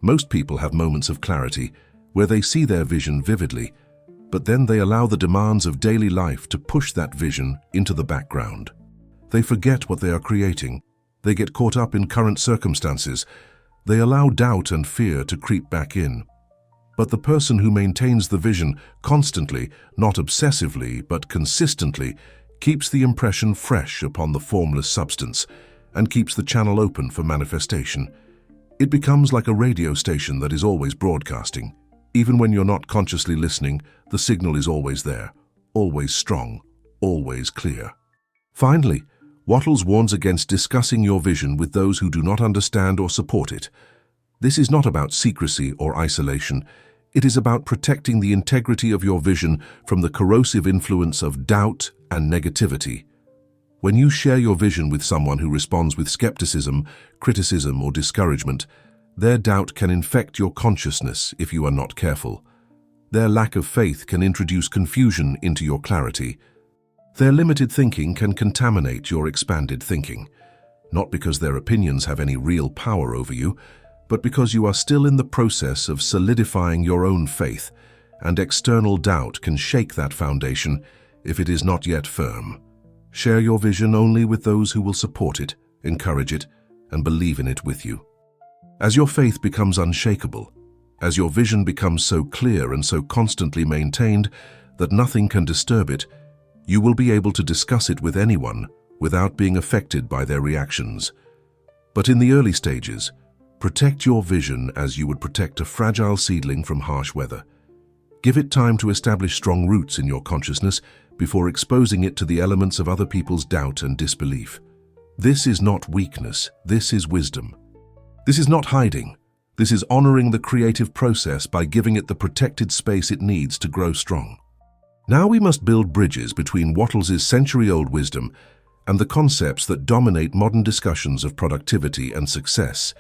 Most people have moments of clarity where they see their vision vividly, but then they allow the demands of daily life to push that vision into the background. They forget what they are creating. They get caught up in current circumstances. They allow doubt and fear to creep back in. But the person who maintains the vision constantly, not obsessively, but consistently, keeps the impression fresh upon the formless substance and keeps the channel open for manifestation. It becomes like a radio station that is always broadcasting. Even when you're not consciously listening, the signal is always there, always strong, always clear. Finally, Wattles warns against discussing your vision with those who do not understand or support it. This is not about secrecy or isolation. It is about protecting the integrity of your vision from the corrosive influence of doubt and negativity. When you share your vision with someone who responds with skepticism, criticism, or discouragement, their doubt can infect your consciousness if you are not careful. Their lack of faith can introduce confusion into your clarity. Their limited thinking can contaminate your expanded thinking, not because their opinions have any real power over you, but because you are still in the process of solidifying your own faith, and external doubt can shake that foundation if it is not yet firm. Share your vision only with those who will support it, encourage it, and believe in it with you. As your faith becomes unshakable, as your vision becomes so clear and so constantly maintained that nothing can disturb it, you will be able to discuss it with anyone without being affected by their reactions. But in the early stages, protect your vision as you would protect a fragile seedling from harsh weather. Give it time to establish strong roots in your consciousness before exposing it to the elements of other people's doubt and disbelief. This is not weakness, this is wisdom. This is not hiding. This is honoring the creative process by giving it the protected space it needs to grow strong. Now we must build bridges between Wattles' century-old wisdom and the concepts that dominate modern discussions of productivity and success.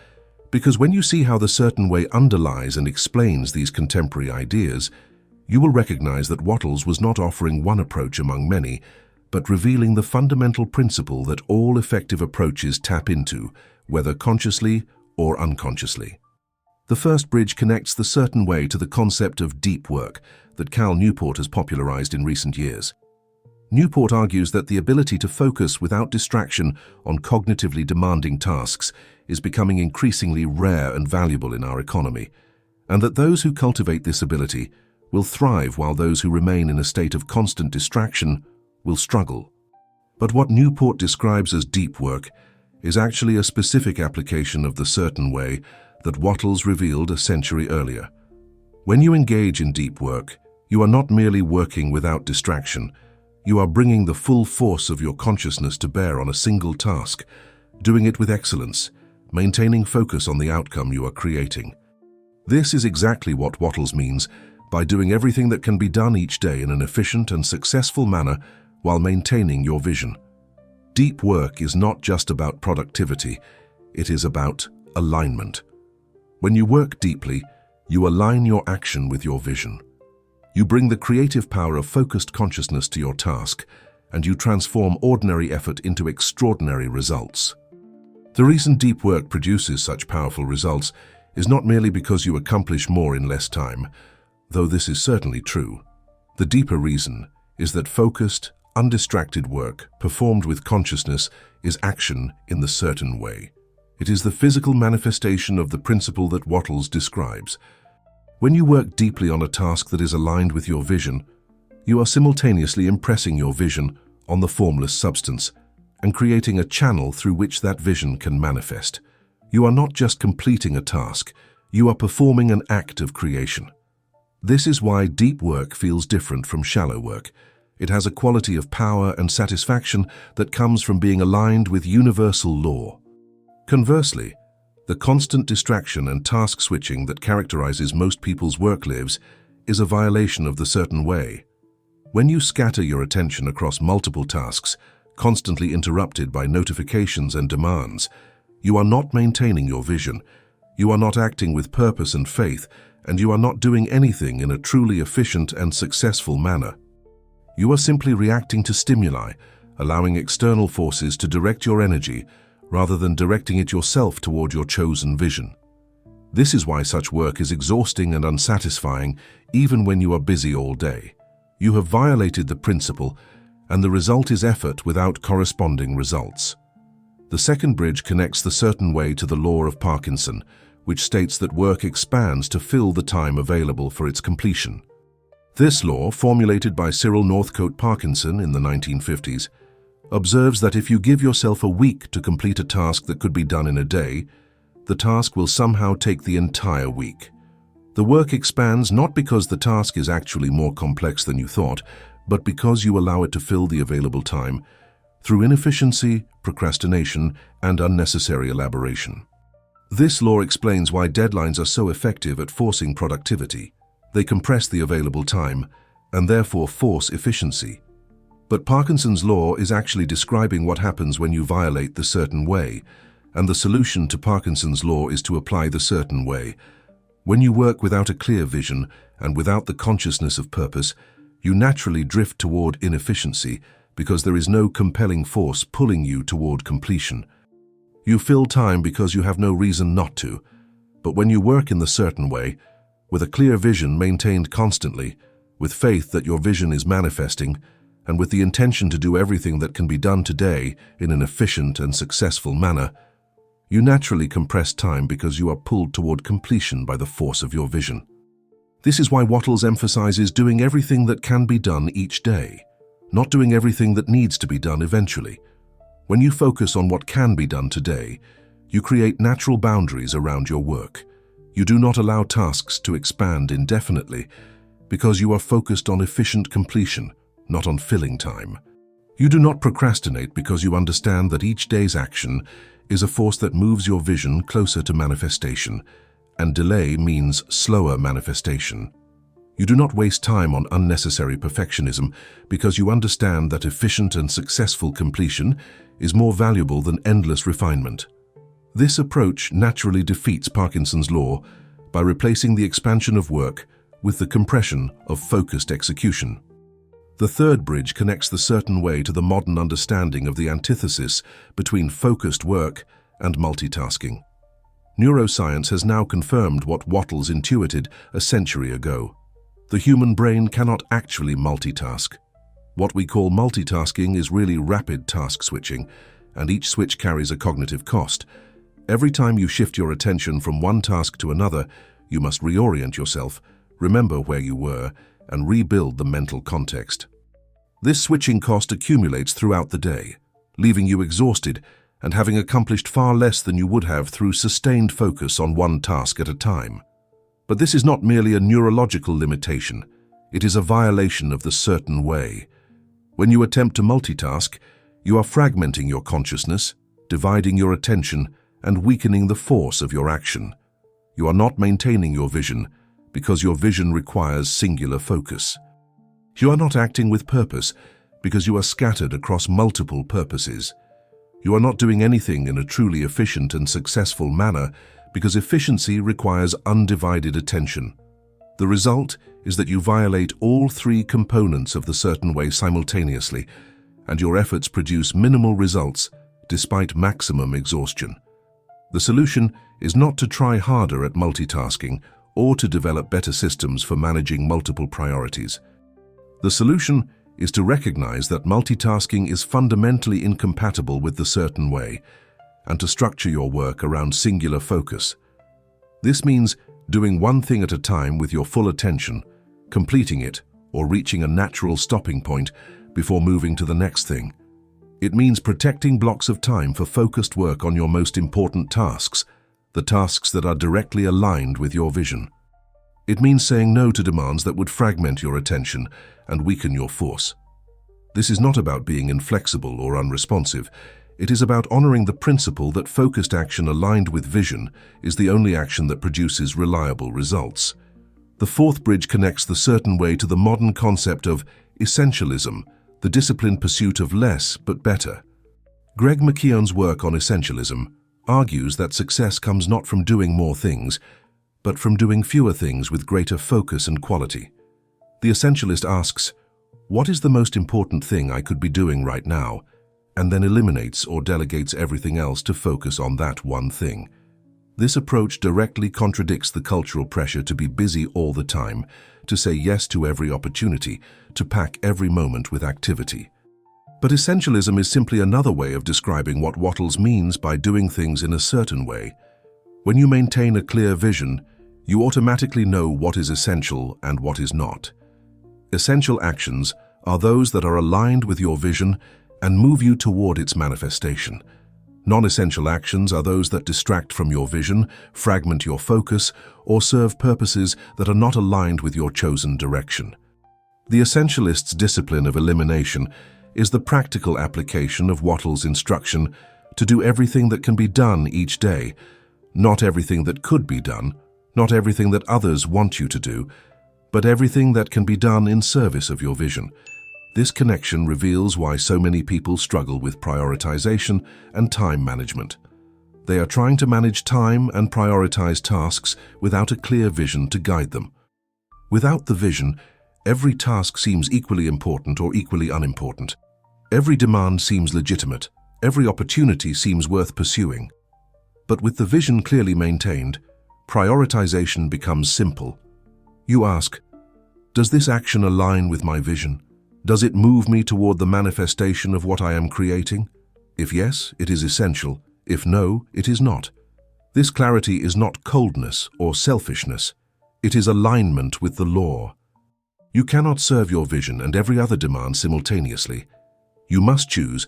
Because when you see how the certain way underlies and explains these contemporary ideas, you will recognize that Wattles was not offering one approach among many, but revealing the fundamental principle that all effective approaches tap into, whether consciously or unconsciously. The first bridge connects the certain way to the concept of deep work that Cal Newport has popularized in recent years. Newport argues that the ability to focus without distraction on cognitively demanding tasks is becoming increasingly rare and valuable in our economy, and that those who cultivate this ability will thrive while those who remain in a state of constant distraction will struggle. But what Newport describes as deep work is actually a specific application of the certain way that Wattles revealed a century earlier. When you engage in deep work, you are not merely working without distraction, you are bringing the full force of your consciousness to bear on a single task, doing it with excellence, maintaining focus on the outcome you are creating. This is exactly what Wattles means by doing everything that can be done each day in an efficient and successful manner while maintaining your vision. Deep work is not just about productivity, it is about alignment. When you work deeply, you align your action with your vision. You bring the creative power of focused consciousness to your task, and you transform ordinary effort into extraordinary results. The reason deep work produces such powerful results is not merely because you accomplish more in less time, though this is certainly true. The deeper reason is that focused, undistracted work performed with consciousness is action in the certain way. It is the physical manifestation of the principle that Wattles describes. When you work deeply on a task that is aligned with your vision, you are simultaneously impressing your vision on the formless substance and creating a channel through which that vision can manifest. You are not just completing a task, you are performing an act of creation. This is why deep work feels different from shallow work. It has a quality of power and satisfaction that comes from being aligned with universal law. Conversely, the constant distraction and task switching that characterizes most people's work lives is a violation of the certain way. When you scatter your attention across multiple tasks, constantly interrupted by notifications and demands, you are not maintaining your vision, you are not acting with purpose and faith, and you are not doing anything in a truly efficient and successful manner. You are simply reacting to stimuli, allowing external forces to direct your energy rather than directing it yourself toward your chosen vision. This is why such work is exhausting and unsatisfying even when you are busy all day. You have violated the principle, and the result is effort without corresponding results. The second bridge connects the certain way to the law of Parkinson, which states that work expands to fill the time available for its completion. This law, formulated by Cyril Northcote Parkinson in the 1950s, observes that if you give yourself a week to complete a task that could be done in a day, the task will somehow take the entire week. The work expands not because the task is actually more complex than you thought, but because you allow it to fill the available time through inefficiency, procrastination, and unnecessary elaboration. This law explains why deadlines are so effective at forcing productivity. They compress the available time and therefore force efficiency. But Parkinson's law is actually describing what happens when you violate the certain way, and the solution to Parkinson's law is to apply the certain way. When you work without a clear vision and without the consciousness of purpose, you naturally drift toward inefficiency because there is no compelling force pulling you toward completion. You fill time because you have no reason not to, but when you work in the certain way, with a clear vision maintained constantly, with faith that your vision is manifesting, and with the intention to do everything that can be done today in an efficient and successful manner, you naturally compress time because you are pulled toward completion by the force of your vision. This is why Wattles emphasizes doing everything that can be done each day, not doing everything that needs to be done eventually. When you focus on what can be done today, you create natural boundaries around your work. You do not allow tasks to expand indefinitely because you are focused on efficient completion not on filling time. You do not procrastinate because you understand that each day's action is a force that moves your vision closer to manifestation, and delay means slower manifestation. You do not waste time on unnecessary perfectionism because you understand that efficient and successful completion is more valuable than endless refinement. This approach naturally defeats Parkinson's law by replacing the expansion of work with the compression of focused execution. The third bridge connects the certain way to the modern understanding of the antithesis between focused work and multitasking. Neuroscience has now confirmed what Wattles intuited a century ago. The human brain cannot actually multitask. What we call multitasking is really rapid task switching, and each switch carries a cognitive cost. Every time you shift your attention from one task to another, you must reorient yourself, remember where you were, and rebuild the mental context. This switching cost accumulates throughout the day, leaving you exhausted and having accomplished far less than you would have through sustained focus on one task at a time. But this is not merely a neurological limitation, it is a violation of the certain way. When you attempt to multitask, you are fragmenting your consciousness, dividing your attention, and weakening the force of your action. You are not maintaining your vision because your vision requires singular focus. You are not acting with purpose because you are scattered across multiple purposes. You are not doing anything in a truly efficient and successful manner because efficiency requires undivided attention. The result is that you violate all three components of the certain way simultaneously, and your efforts produce minimal results despite maximum exhaustion. The solution is not to try harder at multitasking or to develop better systems for managing multiple priorities. The solution is to recognize that multitasking is fundamentally incompatible with the certain way, and to structure your work around singular focus. This means doing one thing at a time with your full attention, completing it, or reaching a natural stopping point before moving to the next thing. It means protecting blocks of time for focused work on your most important tasks, the tasks that are directly aligned with your vision. It means saying no to demands that would fragment your attention and weaken your force. This is not about being inflexible or unresponsive. It is about honoring the principle that focused action aligned with vision is the only action that produces reliable results. The fourth bridge connects the certain way to the modern concept of essentialism, the disciplined pursuit of less but better. Greg McKeown's work on essentialism argues that success comes not from doing more things, but from doing fewer things with greater focus and quality. The essentialist asks, what is the most important thing I could be doing right now? And then eliminates or delegates everything else to focus on that one thing. This approach directly contradicts the cultural pressure to be busy all the time, to say yes to every opportunity, to pack every moment with activity. But essentialism is simply another way of describing what Wattles means by doing things in a certain way. When you maintain a clear vision, you automatically know what is essential and what is not. Essential actions are those that are aligned with your vision and move you toward its manifestation. Non-essential actions are those that distract from your vision, fragment your focus, or serve purposes that are not aligned with your chosen direction. The essentialist's discipline of elimination is the practical application of Wattles' instruction to do everything that can be done each day, not everything that could be done, not everything that others want you to do, but everything that can be done in service of your vision. This connection reveals why so many people struggle with prioritization and time management. They are trying to manage time and prioritize tasks without a clear vision to guide them. Without the vision, every task seems equally important or equally unimportant. Every demand seems legitimate. Every opportunity seems worth pursuing. But with the vision clearly maintained, prioritization becomes simple. You ask, does this action align with my vision? Does it move me toward the manifestation of what I am creating? If yes, it is essential. If no, it is not. This clarity is not coldness or selfishness. It is alignment with the law. You cannot serve your vision and every other demand simultaneously. You must choose,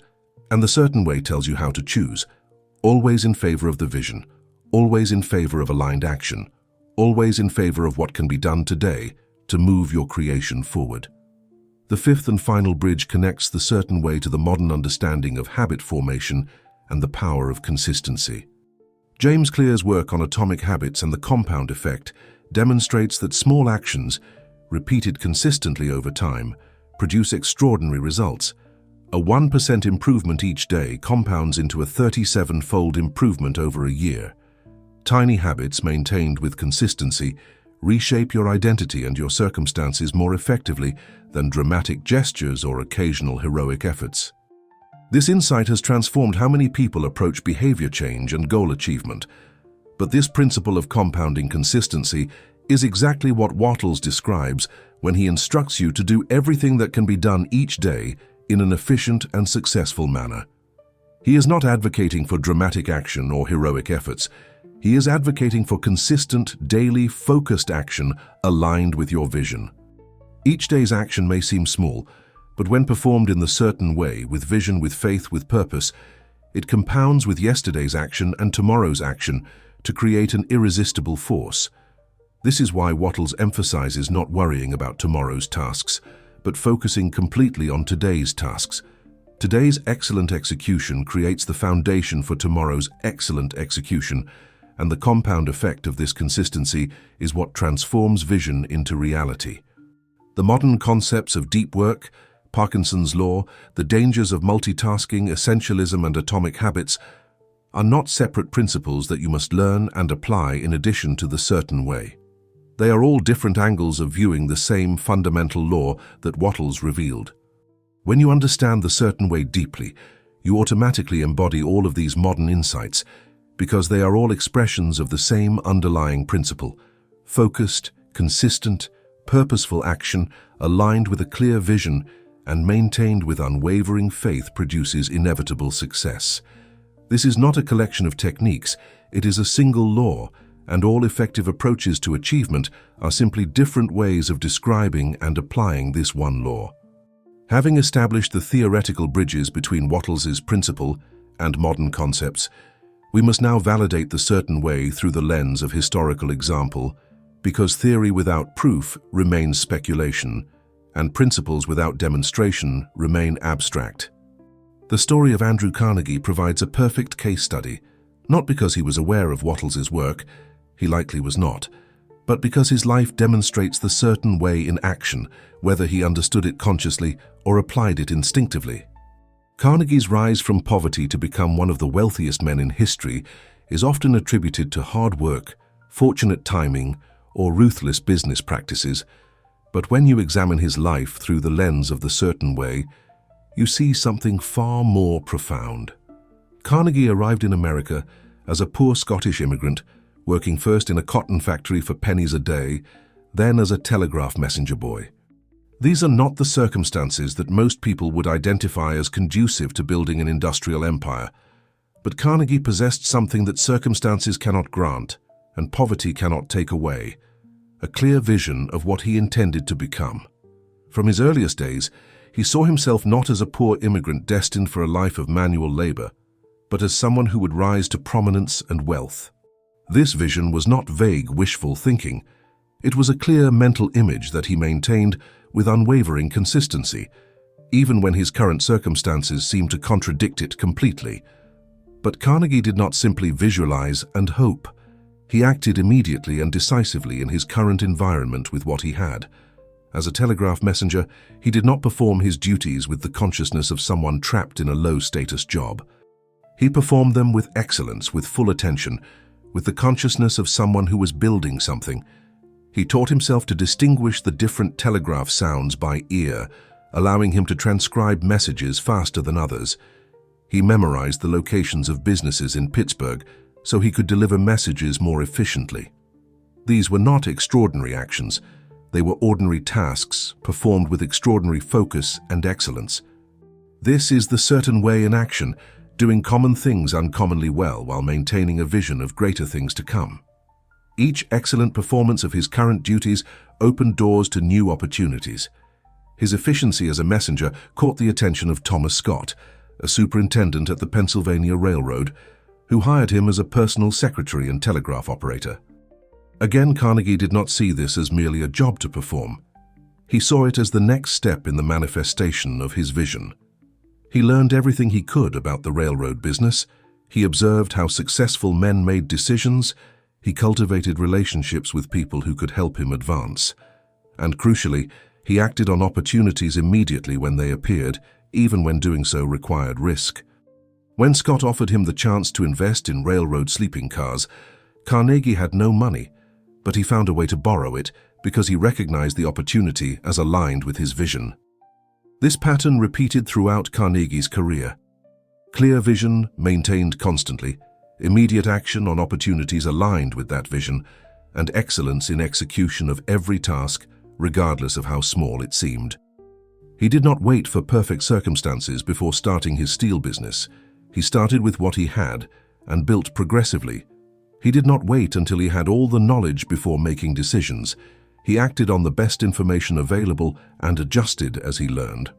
and the certain way tells you how to choose, always in favor of the vision, always in favor of aligned action, always in favor of what can be done today to move your creation forward. The fifth and final bridge connects the certain way to the modern understanding of habit formation and the power of consistency. James Clear's work on atomic habits and the compound effect demonstrates that small actions, repeated consistently over time, produce extraordinary results. A 1% improvement each day compounds into a 37-fold improvement over a year. Tiny habits maintained with consistency reshape your identity and your circumstances more effectively than dramatic gestures or occasional heroic efforts. This insight has transformed how many people approach behavior change and goal achievement. But this principle of compounding consistency is exactly what Wattles describes when he instructs you to do everything that can be done each day in an efficient and successful manner. He is not advocating for dramatic action or heroic efforts. He is advocating for consistent, daily, focused action aligned with your vision. Each day's action may seem small, but when performed in the certain way, with vision, with faith, with purpose, it compounds with yesterday's action and tomorrow's action to create an irresistible force. This is why Wattles emphasizes not worrying about tomorrow's tasks, but focusing completely on today's tasks. Today's excellent execution creates the foundation for tomorrow's excellent execution, and the compound effect of this consistency is what transforms vision into reality. The modern concepts of deep work, Parkinson's law, the dangers of multitasking, essentialism, and atomic habits are not separate principles that you must learn and apply in addition to the certain way. They are all different angles of viewing the same fundamental law that Wattles revealed. When you understand the certain way deeply, you automatically embody all of these modern insights because they are all expressions of the same underlying principle: focused, consistent, purposeful action aligned with a clear vision and maintained with unwavering faith produces inevitable success. This is not a collection of techniques, it is a single law, and all effective approaches to achievement are simply different ways of describing and applying this one law. Having established the theoretical bridges between Wattles's principle and modern concepts, we must now validate the certain way through the lens of historical example, because theory without proof remains speculation, and principles without demonstration remain abstract. The story of Andrew Carnegie provides a perfect case study, not because he was aware of Wattles's work, he likely was not, but because his life demonstrates the certain way in action, whether he understood it consciously or applied it instinctively. Carnegie's rise from poverty to become one of the wealthiest men in history is often attributed to hard work, fortunate timing, or ruthless business practices. But when you examine his life through the lens of the certain way, you see something far more profound. Carnegie arrived in America as a poor Scottish immigrant, working first in a cotton factory for pennies a day, then as a telegraph messenger boy. These are not the circumstances that most people would identify as conducive to building an industrial empire. But Carnegie possessed something that circumstances cannot grant and poverty cannot take away: a clear vision of what he intended to become. From his earliest days, he saw himself not as a poor immigrant destined for a life of manual labor, but as someone who would rise to prominence and wealth. This vision was not vague, wishful thinking. It was a clear mental image that he maintained with unwavering consistency, even when his current circumstances seemed to contradict it completely. But Carnegie did not simply visualize and hope. He acted immediately and decisively in his current environment with what he had. As a telegraph messenger, he did not perform his duties with the consciousness of someone trapped in a low-status job. He performed them with excellence, with full attention, with the consciousness of someone who was building something. He taught himself to distinguish the different telegraph sounds by ear, allowing him to transcribe messages faster than others. He memorized the locations of businesses in Pittsburgh so he could deliver messages more efficiently. These were not extraordinary actions. They were ordinary tasks performed with extraordinary focus and excellence. This is the certain way in action, doing common things uncommonly well while maintaining a vision of greater things to come. Each excellent performance of his current duties opened doors to new opportunities. His efficiency as a messenger caught the attention of Thomas Scott, a superintendent at the Pennsylvania Railroad, who hired him as a personal secretary and telegraph operator. Again, Carnegie did not see this as merely a job to perform. He saw it as the next step in the manifestation of his vision. He learned everything he could about the railroad business. He observed how successful men made decisions. He cultivated relationships with people who could help him advance. And crucially, he acted on opportunities immediately when they appeared, even when doing so required risk. When Scott offered him the chance to invest in railroad sleeping cars, Carnegie had no money, but he found a way to borrow it because he recognized the opportunity as aligned with his vision. This pattern repeated throughout Carnegie's career. Clear vision maintained constantly, immediate action on opportunities aligned with that vision, and excellence in execution of every task, regardless of how small it seemed. He did not wait for perfect circumstances before starting his steel business. He started with what he had and built progressively. He did not wait until he had all the knowledge before making decisions. He acted on the best information available and adjusted as he learned.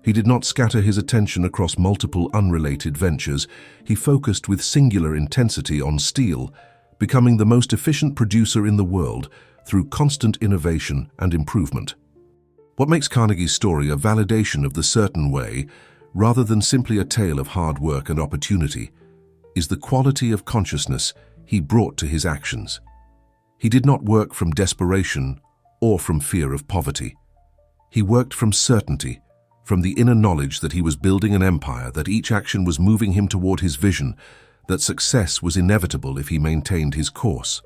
He did not scatter his attention across multiple unrelated ventures. He focused with singular intensity on steel, becoming the most efficient producer in the world through constant innovation and improvement. What makes Carnegie's story a validation of the certain way, rather than simply a tale of hard work and opportunity, is the quality of consciousness he brought to his actions. He did not work from desperation or from fear of poverty. He worked from certainty, from the inner knowledge that he was building an empire, that each action was moving him toward his vision, that success was inevitable if he maintained his course.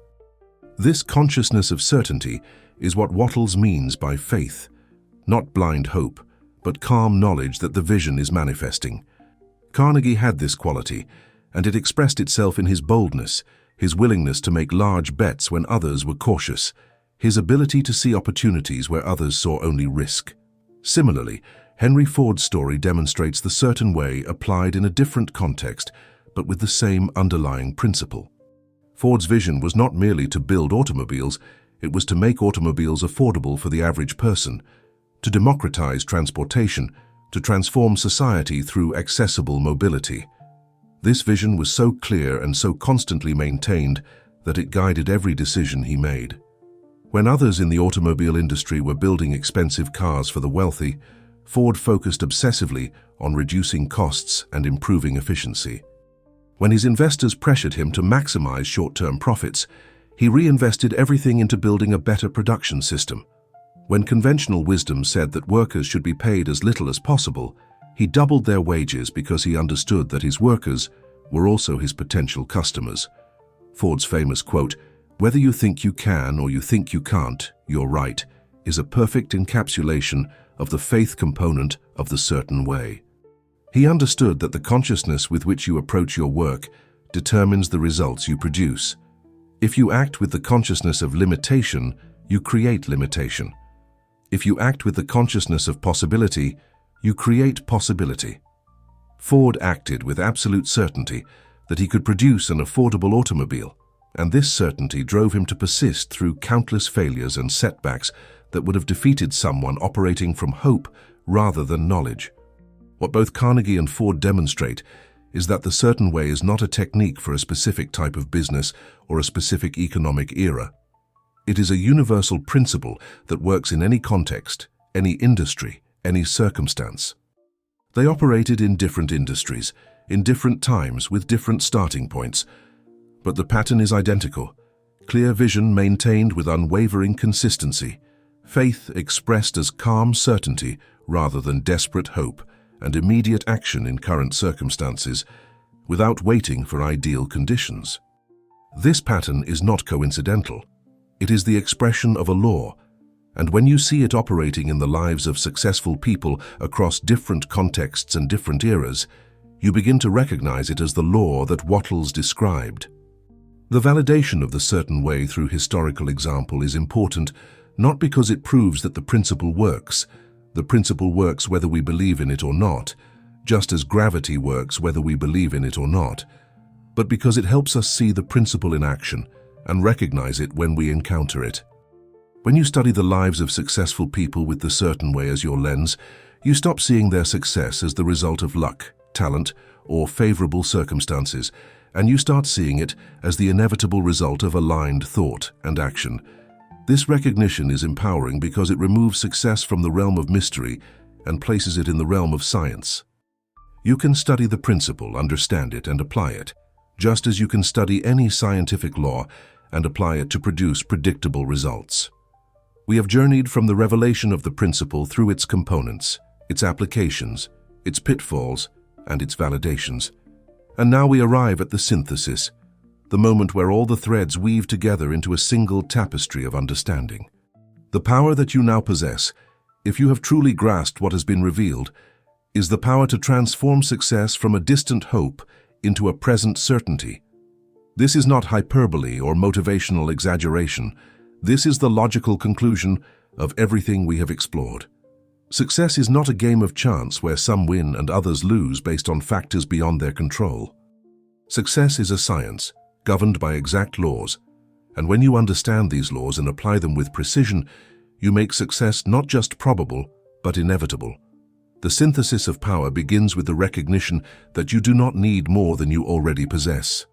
This consciousness of certainty is what Wattles means by faith, not blind hope, but calm knowledge that the vision is manifesting. Carnegie had this quality, and it expressed itself in his boldness, his willingness to make large bets when others were cautious, his ability to see opportunities where others saw only risk. Similarly, Henry Ford's story demonstrates the certain way applied in a different context, but with the same underlying principle. Ford's vision was not merely to build automobiles, it was to make automobiles affordable for the average person, to democratize transportation, to transform society through accessible mobility. This vision was so clear and so constantly maintained that it guided every decision he made. When others in the automobile industry were building expensive cars for the wealthy, Ford focused obsessively on reducing costs and improving efficiency. When his investors pressured him to maximize short-term profits, he reinvested everything into building a better production system. When conventional wisdom said that workers should be paid as little as possible, he doubled their wages because he understood that his workers were also his potential customers. Ford's famous quote, "Whether you think you can or you think you can't, you're right," is a perfect encapsulation of the faith component of the certain way. He understood that the consciousness with which you approach your work determines the results you produce. If you act with the consciousness of limitation, you create limitation. If you act with the consciousness of possibility, you create possibility. Ford acted with absolute certainty that he could produce an affordable automobile, and this certainty drove him to persist through countless failures and setbacks that would have defeated someone operating from hope rather than knowledge. What both Carnegie and Ford demonstrate is that the certain way is not a technique for a specific type of business or a specific economic era. It is a universal principle that works in any context, any industry, any circumstance. They operated in different industries, in different times, with different starting points, but the pattern is identical. Clear vision maintained with unwavering consistency, faith expressed as calm certainty rather than desperate hope, and immediate action in current circumstances, without waiting for ideal conditions. This pattern is not coincidental. It is the expression of a law, and when you see it operating in the lives of successful people across different contexts and different eras, you begin to recognize it as the law that Wattles described. The validation of the certain way through historical example is important, not because it proves that the principle works. The principle works whether we believe in it or not, just as gravity works whether we believe in it or not, but because it helps us see the principle in action and recognize it when we encounter it. When you study the lives of successful people with the certain way as your lens, you stop seeing their success as the result of luck, talent, or favorable circumstances, and you start seeing it as the inevitable result of aligned thought and action. This recognition is empowering because it removes success from the realm of mystery and places it in the realm of science. You can study the principle, understand it, and apply it, just as you can study any scientific law and apply it to produce predictable results. We have journeyed from the revelation of the principle through its components, its applications, its pitfalls, and its validations. And now we arrive at the synthesis, the moment where all the threads weave together into a single tapestry of understanding. The power that you now possess, if you have truly grasped what has been revealed, is the power to transform success from a distant hope into a present certainty. This is not hyperbole or motivational exaggeration. This is the logical conclusion of everything we have explored. Success is not a game of chance where some win and others lose based on factors beyond their control. Success is a science, governed by exact laws, and when you understand these laws and apply them with precision, you make success not just probable, but inevitable. The synthesis of power begins with the recognition that you do not need more than you already possess.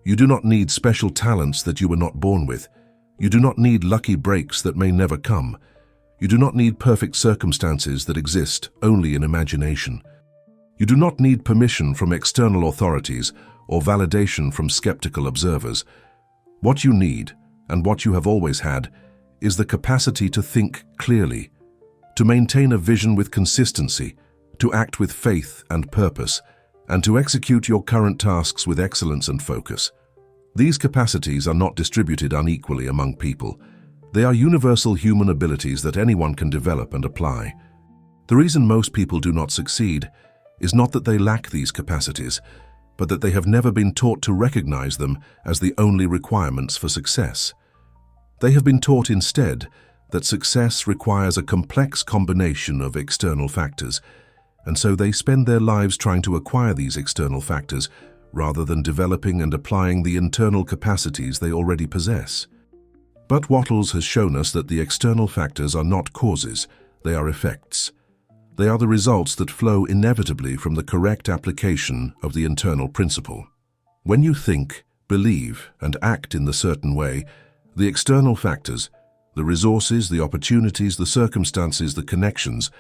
You do not need special talents that you were not born with. You do not need lucky breaks that may never come. You do not need perfect circumstances that exist only in imagination. You do not need permission from external authorities or validation from skeptical observers. What you need, and what you have always had, is the capacity to think clearly, to maintain a vision with consistency, to act with faith and purpose, and to execute your current tasks with excellence and focus. These capacities are not distributed unequally among people. They are universal human abilities that anyone can develop and apply. The reason most people do not succeed is not that they lack these capacities, but that they have never been taught to recognize them as the only requirements for success. They have been taught instead that success requires a complex combination of external factors, and so they spend their lives trying to acquire these external factors rather than developing and applying the internal capacities they already possess. But Wattles has shown us that the external factors are not causes, they are effects. They are the results that flow inevitably from the correct application of the internal principle. When you think, believe, and act in the certain way, the external factors, the resources, the opportunities, the circumstances, the connections,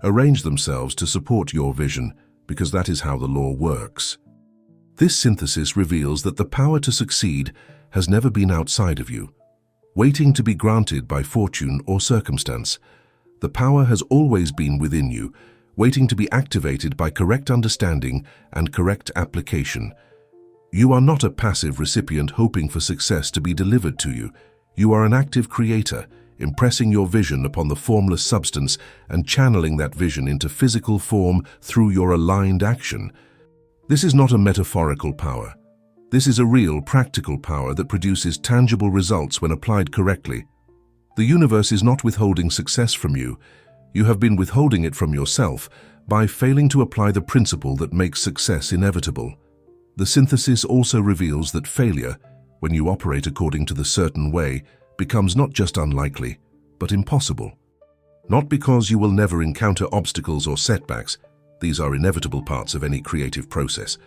arrange themselves to support your vision because that is how the law works. This synthesis reveals that the power to succeed has never been outside of you, waiting to be granted by fortune or circumstance. The power has always been within you, waiting to be activated by correct understanding and correct application. You are not a passive recipient hoping for success to be delivered to you. You are an active creator, impressing your vision upon the formless substance and channeling that vision into physical form through your aligned action. This is not a metaphorical power. This is a real, practical power that produces tangible results when applied correctly. The universe is not withholding success from you. You have been withholding it from yourself by failing to apply the principle that makes success inevitable. The synthesis also reveals that failure, when you operate according to the certain way, becomes not just unlikely, but impossible. Not because you will never encounter obstacles or setbacks, these are inevitable parts of any creative process,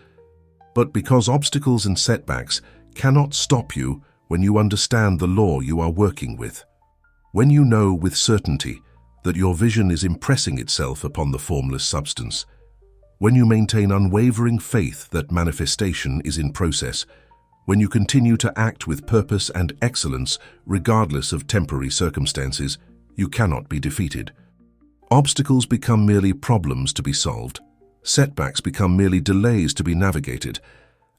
but because obstacles and setbacks cannot stop you when you understand the law you are working with. When you know with certainty that your vision is impressing itself upon the formless substance, when you maintain unwavering faith that manifestation is in process, when you continue to act with purpose and excellence regardless of temporary circumstances, you cannot be defeated. Obstacles become merely problems to be solved, setbacks become merely delays to be navigated,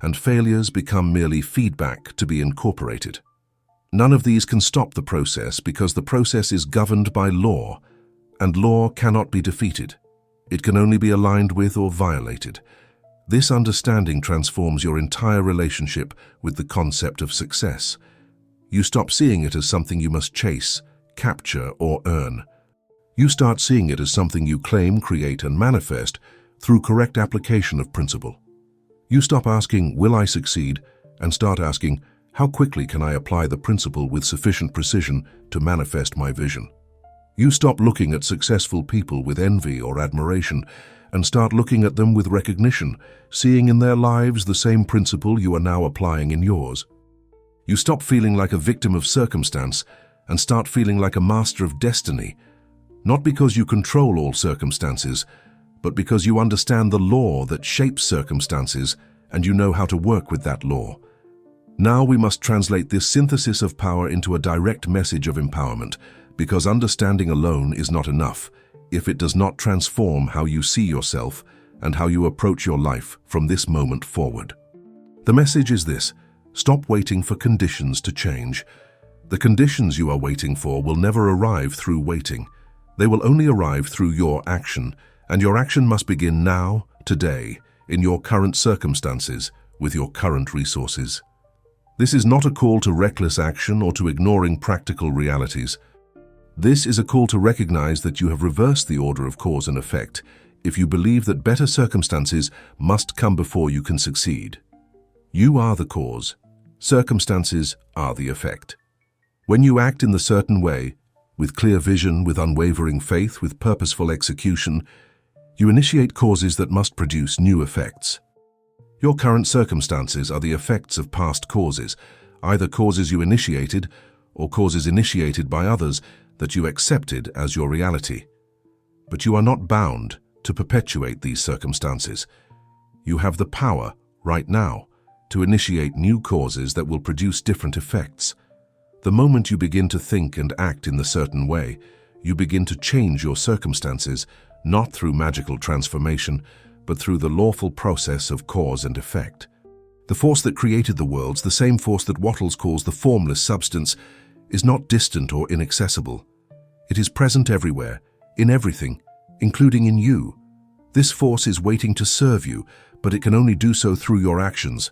and failures become merely feedback to be incorporated. None of these can stop the process because the process is governed by law, and law cannot be defeated. It can only be aligned with or violated. This understanding transforms your entire relationship with the concept of success. You stop seeing it as something you must chase, capture, or earn. You start seeing it as something you claim, create, and manifest through correct application of principle. You stop asking, "Will I succeed?" and start asking, "How quickly can I apply the principle with sufficient precision to manifest my vision?" You stop looking at successful people with envy or admiration and start looking at them with recognition, seeing in their lives the same principle you are now applying in yours. You stop feeling like a victim of circumstance and start feeling like a master of destiny, not because you control all circumstances, but because you understand the law that shapes circumstances and you know how to work with that law. Now we must translate this synthesis of power into a direct message of empowerment, because understanding alone is not enough if it does not transform how you see yourself and how you approach your life from this moment forward. The message is this: stop waiting for conditions to change. The conditions you are waiting for will never arrive through waiting. They will only arrive through your action, and your action must begin now, today, in your current circumstances, with your current resources. This is not a call to reckless action or to ignoring practical realities. This is a call to recognize that you have reversed the order of cause and effect if you believe that better circumstances must come before you can succeed. You are the cause. Circumstances are the effect. When you act in the certain way, with clear vision, with unwavering faith, with purposeful execution, you initiate causes that must produce new effects. Your current circumstances are the effects of past causes, either causes you initiated or causes initiated by others that you accepted as your reality. But you are not bound to perpetuate these circumstances. You have the power, right now, to initiate new causes that will produce different effects. The moment you begin to think and act in the certain way, you begin to change your circumstances, not through magical transformation, but through the lawful process of cause and effect. The force that created the worlds, the same force that Wattles calls the formless substance, is not distant or inaccessible. It is present everywhere, in everything, including in you. This force is waiting to serve you, but it can only do so through your actions.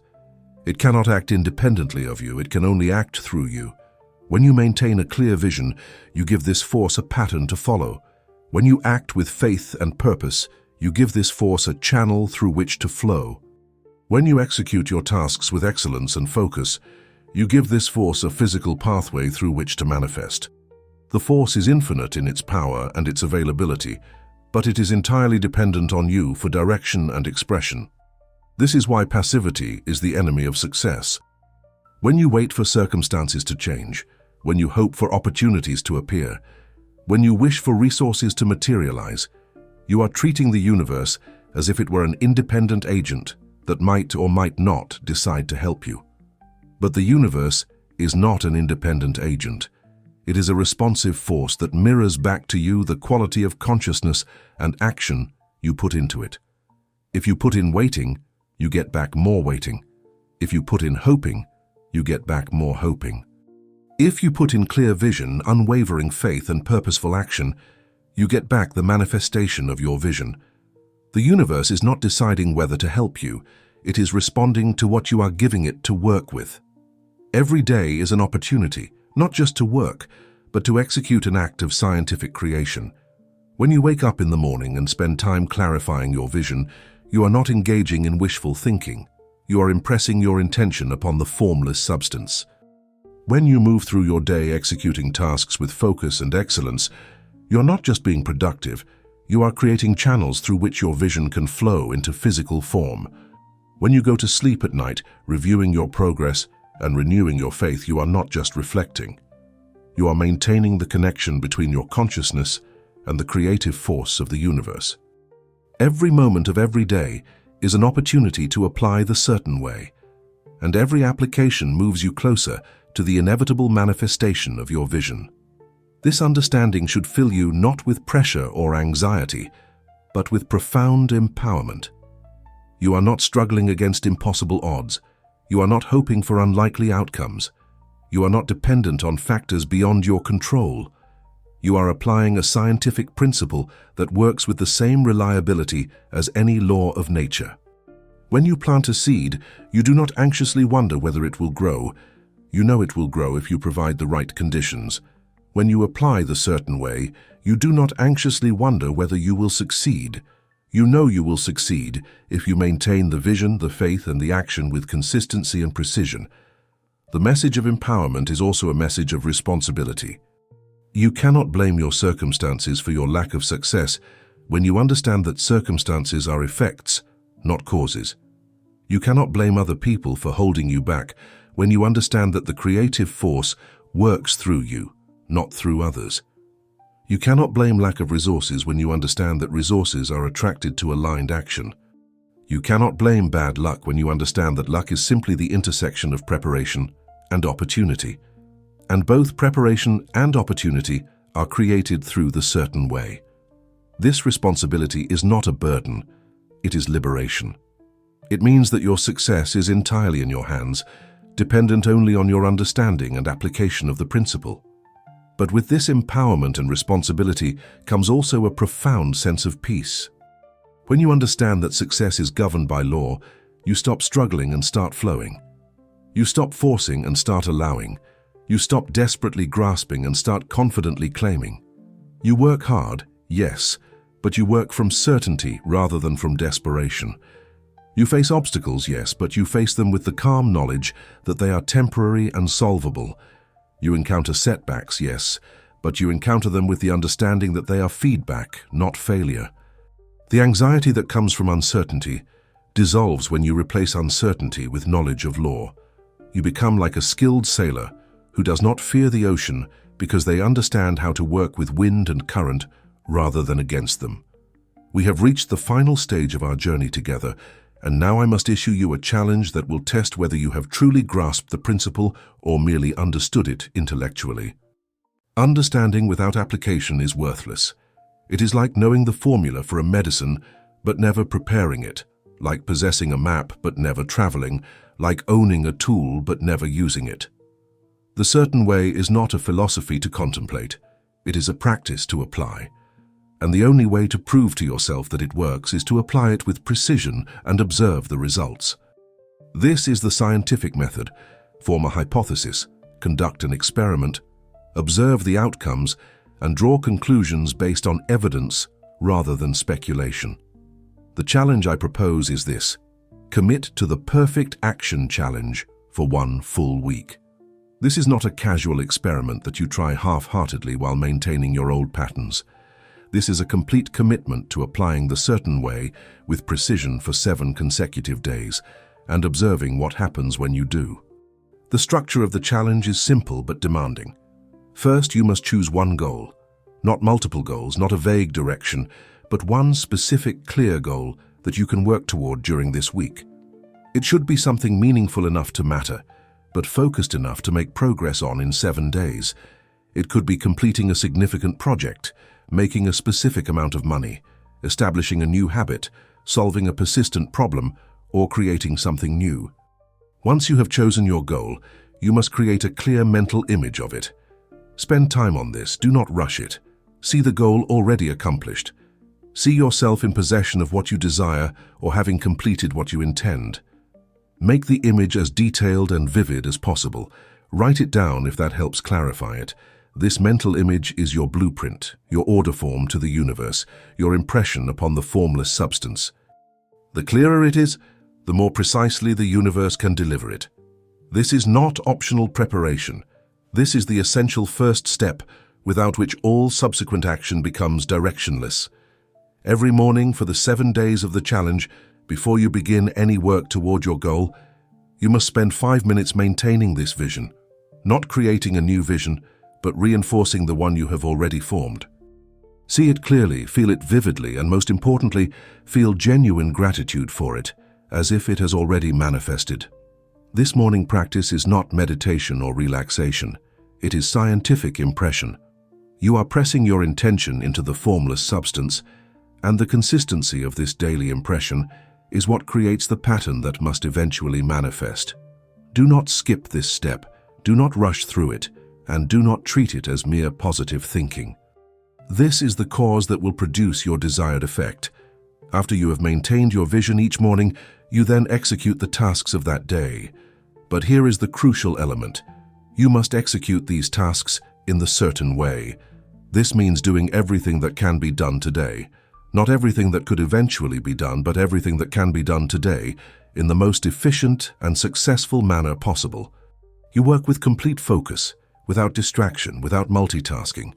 It cannot act independently of you, it can only act through you. When you maintain a clear vision, you give this force a pattern to follow. When you act with faith and purpose, you give this force a channel through which to flow. When you execute your tasks with excellence and focus, you give this force a physical pathway through which to manifest. The force is infinite in its power and its availability, but it is entirely dependent on you for direction and expression. This is why passivity is the enemy of success. When you wait for circumstances to change, when you hope for opportunities to appear, when you wish for resources to materialize, you are treating the universe as if it were an independent agent that might or might not decide to help you. But the universe is not an independent agent. It is a responsive force that mirrors back to you the quality of consciousness and action you put into it. If you put in waiting, you get back more waiting. If you put in hoping, you get back more hoping. If you put in clear vision, unwavering faith, and purposeful action, you get back the manifestation of your vision. The universe is not deciding whether to help you. It is responding to what you are giving it to work with. Every day is an opportunity, not just to work, but to execute an act of scientific creation. When you wake up in the morning and spend time clarifying your vision, you are not engaging in wishful thinking. You are impressing your intention upon the formless substance. When you move through your day executing tasks with focus and excellence, you are not just being productive, you are creating channels through which your vision can flow into physical form. When you go to sleep at night, reviewing your progress and renewing your faith, you are not just reflecting. You are maintaining the connection between your consciousness and the creative force of the universe. Every moment of every day is an opportunity to apply the certain way, and every application moves you closer to the inevitable manifestation of your vision. This understanding should fill you not with pressure or anxiety, but with profound empowerment. You are not struggling against impossible odds. You are not hoping for unlikely outcomes. You are not dependent on factors beyond your control. You are applying a scientific principle that works with the same reliability as any law of nature. When you plant a seed, you do not anxiously wonder whether it will grow. You know it will grow if you provide the right conditions. When you apply the certain way, you do not anxiously wonder whether you will succeed. You know you will succeed if you maintain the vision, the faith, and the action with consistency and precision. The message of empowerment is also a message of responsibility. You cannot blame your circumstances for your lack of success when you understand that circumstances are effects, not causes. You cannot blame other people for holding you back when you understand that the creative force works through you, not through others. You cannot blame lack of resources when you understand that resources are attracted to aligned action. You cannot blame bad luck when you understand that luck is simply the intersection of preparation and opportunity. And both preparation and opportunity are created through the certain way. This responsibility is not a burden, it is liberation. It means that your success is entirely in your hands, dependent only on your understanding and application of the principle. But with this empowerment and responsibility comes also a profound sense of peace. When you understand that success is governed by law, you stop struggling and start flowing. You stop forcing and start allowing. You stop desperately grasping and start confidently claiming. You work hard, yes, but you work from certainty rather than from desperation. You face obstacles, yes, but you face them with the calm knowledge that they are temporary and solvable. You encounter setbacks, yes, but you encounter them with the understanding that they are feedback, not failure. The anxiety that comes from uncertainty dissolves when you replace uncertainty with knowledge of law. You become like a skilled sailor who does not fear the ocean because they understand how to work with wind and current rather than against them. We have reached the final stage of our journey together, and now I must issue you a challenge that will test whether you have truly grasped the principle or merely understood it intellectually. Understanding without application is worthless. It is like knowing the formula for a medicine but never preparing it, like possessing a map but never traveling, like owning a tool but never using it. The certain way is not a philosophy to contemplate, it is a practice to apply. And the only way to prove to yourself that it works is to apply it with precision and observe the results. This is the scientific method. Form a hypothesis, conduct an experiment, observe the outcomes, and draw conclusions based on evidence rather than speculation. The challenge I propose is this: commit to the perfect action challenge for 1 full week. This is not a casual experiment that you try half-heartedly while maintaining your old patterns. This is a complete commitment to applying the certain way with precision for 7 consecutive days and observing what happens when you do. The structure of the challenge is simple but demanding. First, you must choose one goal. Not multiple goals, not a vague direction, but one specific, clear goal that you can work toward during this week. It should be something meaningful enough to matter, but focused enough to make progress on in 7 days. It could be completing a significant project, making a specific amount of money, establishing a new habit, solving a persistent problem, or creating something new. Once you have chosen your goal, you must create a clear mental image of it. Spend time on this, do not rush it. See the goal already accomplished. See yourself in possession of what you desire or having completed what you intend. Make the image as detailed and vivid as possible. Write it down if that helps clarify it. This mental image is your blueprint, your order form to the universe, your impression upon the formless substance. The clearer it is, the more precisely the universe can deliver it. This is not optional preparation. This is the essential first step, without which all subsequent action becomes directionless. Every morning for the 7 days of the challenge, before you begin any work toward your goal, you must spend 5 minutes maintaining this vision, not creating a new vision, but reinforcing the one you have already formed. See it clearly, feel it vividly, and most importantly, feel genuine gratitude for it, as if it has already manifested. This morning practice is not meditation or relaxation. It is scientific impression. You are pressing your intention into the formless substance, and the consistency of this daily impression is what creates the pattern that must eventually manifest. Do not skip this step, do not rush through it, and do not treat it as mere positive thinking. This is the cause that will produce your desired effect. After you have maintained your vision each morning, you then execute the tasks of that day. But here is the crucial element. You must execute these tasks in the certain way. This means doing everything that can be done today. Not everything that could eventually be done, but everything that can be done today in the most efficient and successful manner possible. You work with complete focus, without distraction, without multitasking,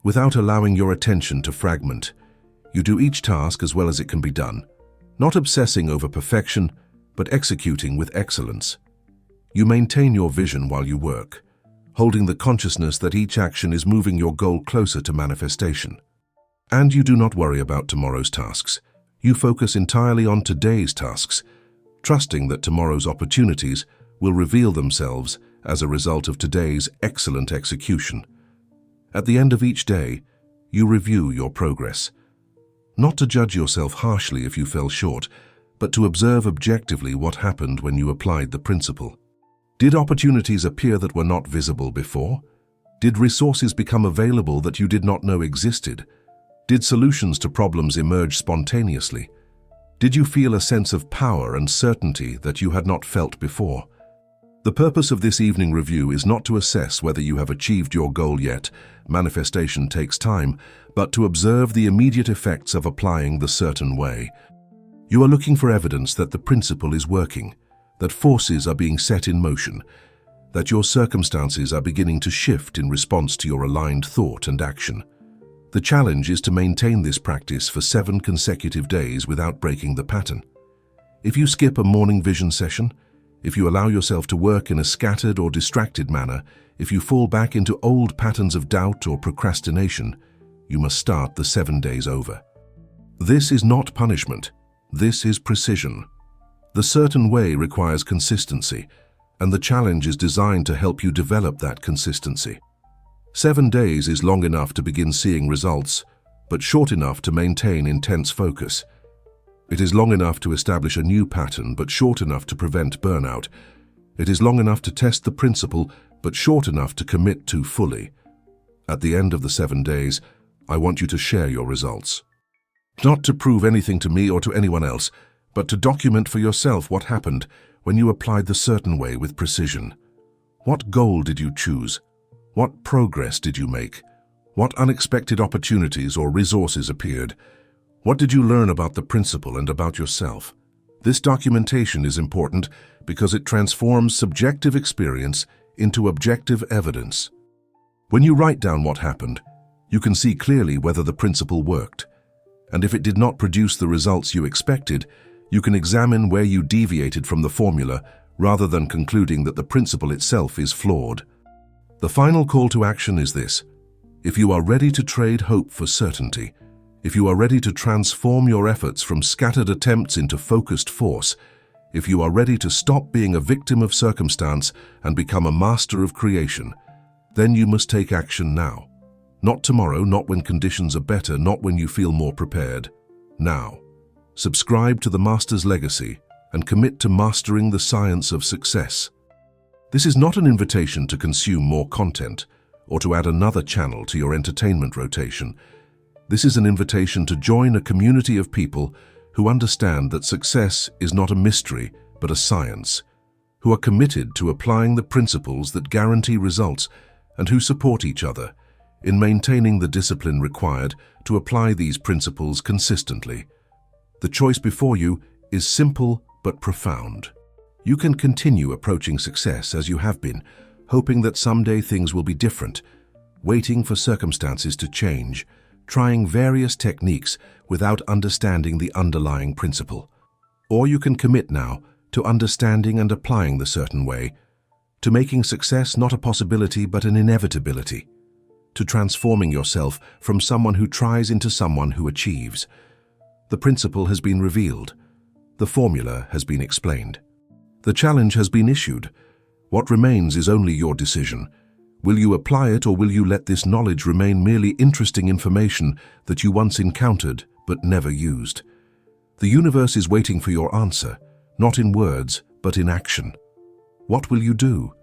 without allowing your attention to fragment. You do each task as well as it can be done, not obsessing over perfection, but executing with excellence. You maintain your vision while you work, holding the consciousness that each action is moving your goal closer to manifestation. And you do not worry about tomorrow's tasks. You focus entirely on today's tasks, trusting that tomorrow's opportunities will reveal themselves as a result of today's excellent execution. At the end of each day, you review your progress. Not to judge yourself harshly if you fell short, but to observe objectively what happened when you applied the principle. Did opportunities appear that were not visible before? Did resources become available that you did not know existed? Did solutions to problems emerge spontaneously? Did you feel a sense of power and certainty that you had not felt before? The purpose of this evening review is not to assess whether you have achieved your goal yet, manifestation takes time, but to observe the immediate effects of applying the certain way. You are looking for evidence that the principle is working, that forces are being set in motion, that your circumstances are beginning to shift in response to your aligned thought and action. The challenge is to maintain this practice for 7 consecutive days without breaking the pattern. If you skip a morning vision session, if you allow yourself to work in a scattered or distracted manner, if you fall back into old patterns of doubt or procrastination, you must start the 7 days over. This is not punishment. This is precision. The certain way requires consistency, and the challenge is designed to help you develop that consistency. 7 days is long enough to begin seeing results, but short enough to maintain intense focus. It is long enough to establish a new pattern, but short enough to prevent burnout. It is long enough to test the principle, but short enough to commit to fully. At the end of the 7 days, I want you to share your results. Not to prove anything to me or to anyone else, but to document for yourself what happened when you applied the certain way with precision. What goal did you choose? What progress did you make? What unexpected opportunities or resources appeared? What did you learn about the principle and about yourself? This documentation is important because it transforms subjective experience into objective evidence. When you write down what happened, you can see clearly whether the principle worked. And if it did not produce the results you expected, you can examine where you deviated from the formula rather than concluding that the principle itself is flawed. The final call to action is this: if you are ready to trade hope for certainty, if you are ready to transform your efforts from scattered attempts into focused force, if you are ready to stop being a victim of circumstance and become a master of creation, then you must take action now. Not tomorrow, not when conditions are better, not when you feel more prepared. Now. Subscribe to the Master's Legacy and commit to mastering the science of success. This is not an invitation to consume more content or to add another channel to your entertainment rotation. This is an invitation to join a community of people who understand that success is not a mystery but a science, who are committed to applying the principles that guarantee results and who support each other in maintaining the discipline required to apply these principles consistently. The choice before you is simple but profound. You can continue approaching success as you have been, hoping that someday things will be different, waiting for circumstances to change, trying various techniques without understanding the underlying principle. Or you can commit now to understanding and applying the certain way, to making success not a possibility but an inevitability, to transforming yourself from someone who tries into someone who achieves. The principle has been revealed. The formula has been explained. The challenge has been issued. What remains is only your decision. Will you apply it, or will you let this knowledge remain merely interesting information that you once encountered but never used? The universe is waiting for your answer, not in words, but in action. What will you do?